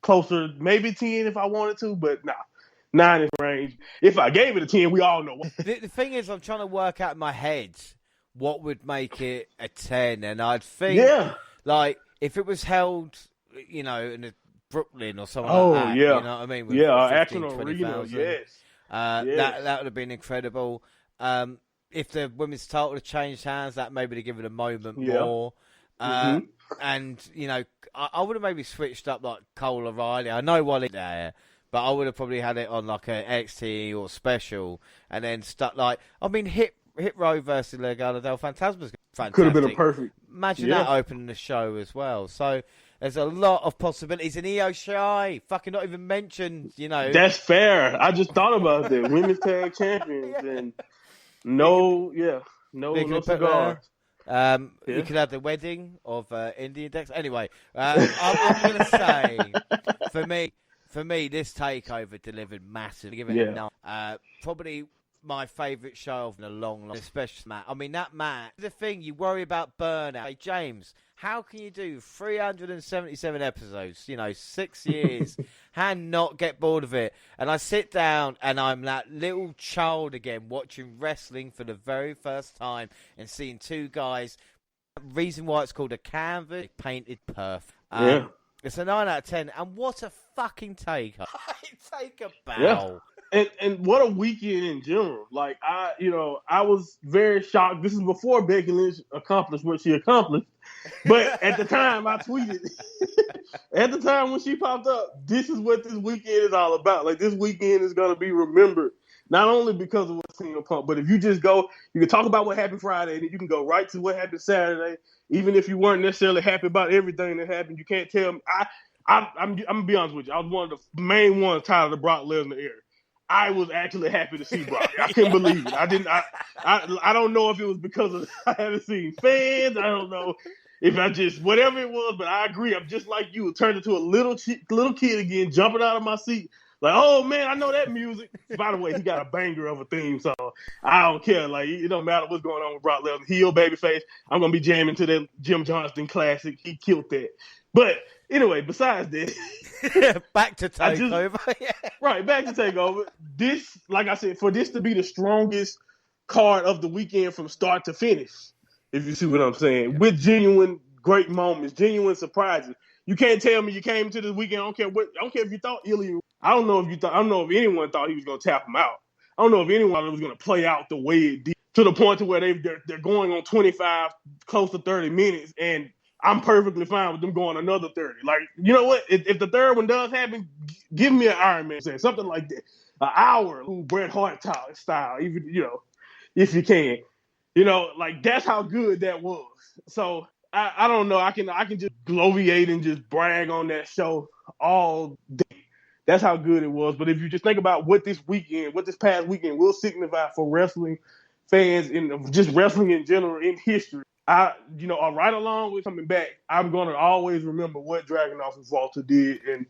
closer, maybe 10 if I wanted to, but nah. 9-ish range. If I gave it a 10, we all know. The thing is, I'm trying to work out in my head what would make it a 10, and I'd think, like, if it was held, in Brooklyn or something like that, you know what I mean? With 15, Action 20, Arena, yes. That would have been incredible. If the women's title had changed hands, that maybe to give it a moment more. And, I would have maybe switched up, like, Cole O'Reilly. I know Wally there, but I would have probably had it on, like, an NXT or special, and then stuck, like, Hit Row versus Legado del Fantasma's fantastic. Could have been a perfect. Imagine that opening the show as well. So there's a lot of possibilities. And Io Shirai, fucking not even mentioned, That's fair. I just thought about that. Women's Tag Champions and no cigars. You could have the wedding of Indian Dex. Anyway, I'm going to say, for me, this takeover delivered massively. Give it a 9. Probably my favourite show in a long, especially Matt. I mean, that match, the thing, you worry about burnout. Hey, James, how can you do 377 episodes, 6 years, and not get bored of it? And I sit down and I'm that little child again watching wrestling for the very first time and seeing two guys. Reason why it's called a canvas, painted perfect. It's a 9 out of 10, and what a fucking takeover. Take a bow. Yeah. And what a weekend in general. Like, I was very shocked. This is before Becky Lynch accomplished what she accomplished. But at the time, I tweeted, at the time when she popped up, this is what this weekend is all about. Like, this weekend is going to be remembered, not only because of what CM Punk, but if you just go, you can talk about what happened Friday, and then you can go right to what happened Saturday. Even if you weren't necessarily happy about everything that happened, you can't tell me. I'm going to be honest with you. I was one of the main ones tired of the Brock Lesnar era. I was actually happy to see Brock. I couldn't believe it. I don't know if it was because of I haven't seen fans. I don't know if I just whatever it was, but I agree. I'm just like you. It turned into a little kid again, jumping out of my seat. Like, oh man, I know that music. By the way, he got a banger of a theme song. I don't care. Like, it don't matter what's going on with Brock Lesnar. Heel, babyface. I'm gonna be jamming to that Jim Johnston classic. He killed that. But anyway, besides that, back to Takeover. Right, back to Takeover. This, like I said, for this to be the strongest card of the weekend from start to finish, if you see what I'm saying, with genuine great moments, genuine surprises. You can't tell me you came to this weekend. I don't care if you thought Ilya. I don't know if anyone thought he was going to tap him out. I don't know if anyone thought it was going to play out the way it did, to the point to where they're going on 25, close to 30 minutes, and I'm perfectly fine with them going another 30. Like, you know what? If the third one does happen, give me an Iron Man, something like that. An hour, Bret Hart style, even, if you can. Like, that's how good that was. So I don't know. I can just bloviate and just brag on that show all day. That's how good it was. But if you just think about what this past weekend will signify for wrestling fans and just wrestling in general in history, right along with coming back, I'm going to always remember what Dragunov and Walter did. And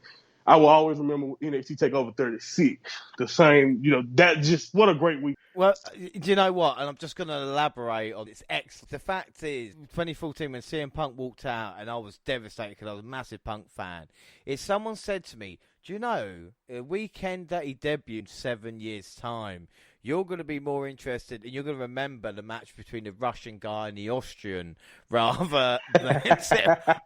I will always remember NXT Takeover 36. The same, that just, what a great week. Well, do you know what? And I'm just going to elaborate on it's excellent. The fact is, 2014 when CM Punk walked out, and I was devastated because I was a massive Punk fan. Someone said to me, do you know, a weekend that he debuted in 7 years' time, you're going to be more interested, and you're going to remember the match between the Russian guy and the Austrian, rather than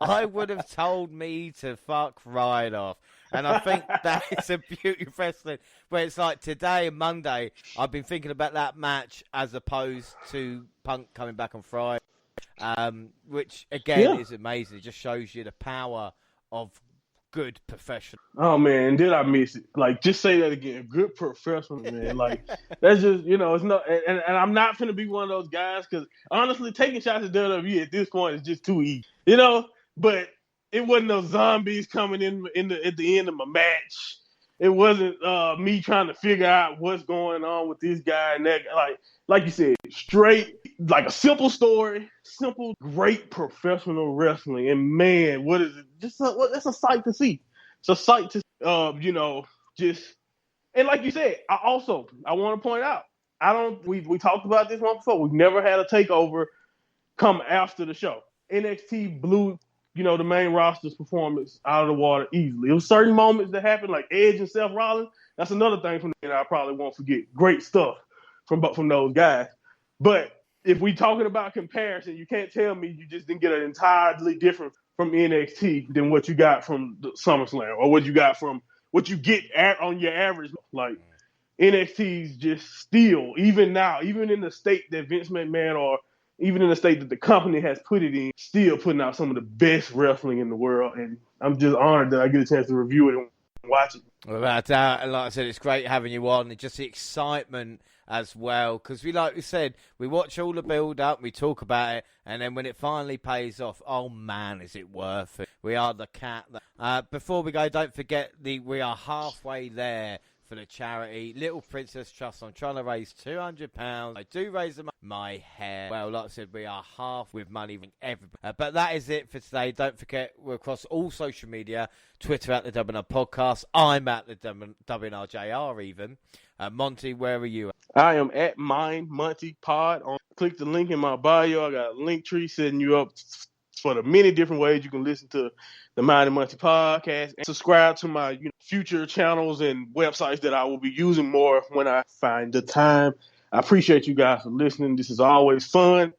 I would have told me to fuck right off. And I think that is a beauty of wrestling, where it's like today and Monday, I've been thinking about that match as opposed to Punk coming back on Friday, which, again, is amazing. It just shows you the power of good professional. Oh, man, did I miss it? Like, just say that again. Good professional, man. Like, that's just, it's not, and I'm not going to be one of those guys, because, honestly, taking shots at WWE at this point is just too easy, but it wasn't no zombies coming at the end of my match. It wasn't me trying to figure out what's going on with this guy and that guy. Like you said, straight, like a simple story, simple, great professional wrestling. And man, what is it? That's a sight to see. It's a sight to, and like you said, I want to point out, we talked about this one before. We've never had a takeover come after the show. NXT blew the main roster's performance out of the water easily. It was certain moments that happened, like Edge and Seth Rollins. That's another thing from that I probably won't forget. Great stuff from those guys. But if we talking about comparison, you can't tell me you just didn't get an entirely different from NXT than what you got from the SummerSlam, or what you got from what you get on your average. Like, NXT's just still, even now, even in the state that Vince McMahon, or even in the state that the company has put it in, still putting out some of the best wrestling in the world. And I'm just honored that I get a chance to review it and watch it. Without doubt, and like I said, it's great having you on, and just the excitement as well, because like we said, we watch all the build-up, we talk about it, and then when it finally pays off, oh man, is it worth it. We are the cat. Before we go, don't forget, we are halfway there for the charity Little Princess Trust. I'm trying to raise £200. I do raise my hair. Well, like I said, we are half with money from everybody. But that is it for today. Don't forget, we're across all social media. Twitter at the WNR Podcast. I'm at the WNRJR even. Monty, where are you? I am at Monty Pod. Click the link in my bio. I got a link tree setting you up for the many different ways you can listen to the Mind and Monty podcast, and subscribe to my future channels and websites that I will be using more when I find the time. I appreciate you guys for listening. This is always fun.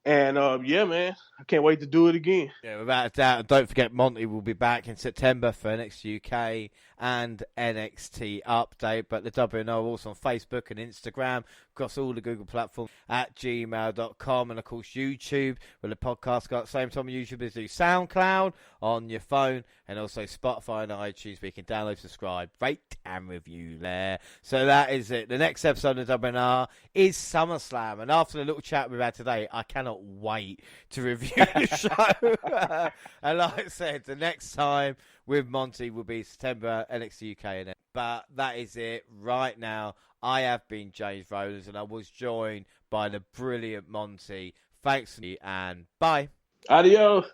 And, man, I can't wait to do it again. Yeah, without a doubt. And don't forget, Monty will be back in September for NXTUK and NXT Update. But the WNR also on Facebook and Instagram, across all the Google platforms, at gmail.com. And, of course, YouTube, where the podcast got at the same time YouTube is do SoundCloud on your phone, and also Spotify and iTunes, where you can download, subscribe, rate, and review there. So that is it. The next episode of WNR is SummerSlam. And after the little chat we've had today, I cannot wait to review the show. And like I said, the next time with Monty will be September, NXT UK. But that is it right now. I have been James Rowlands, and I was joined by the brilliant Monty. Thanks, and bye. Adios.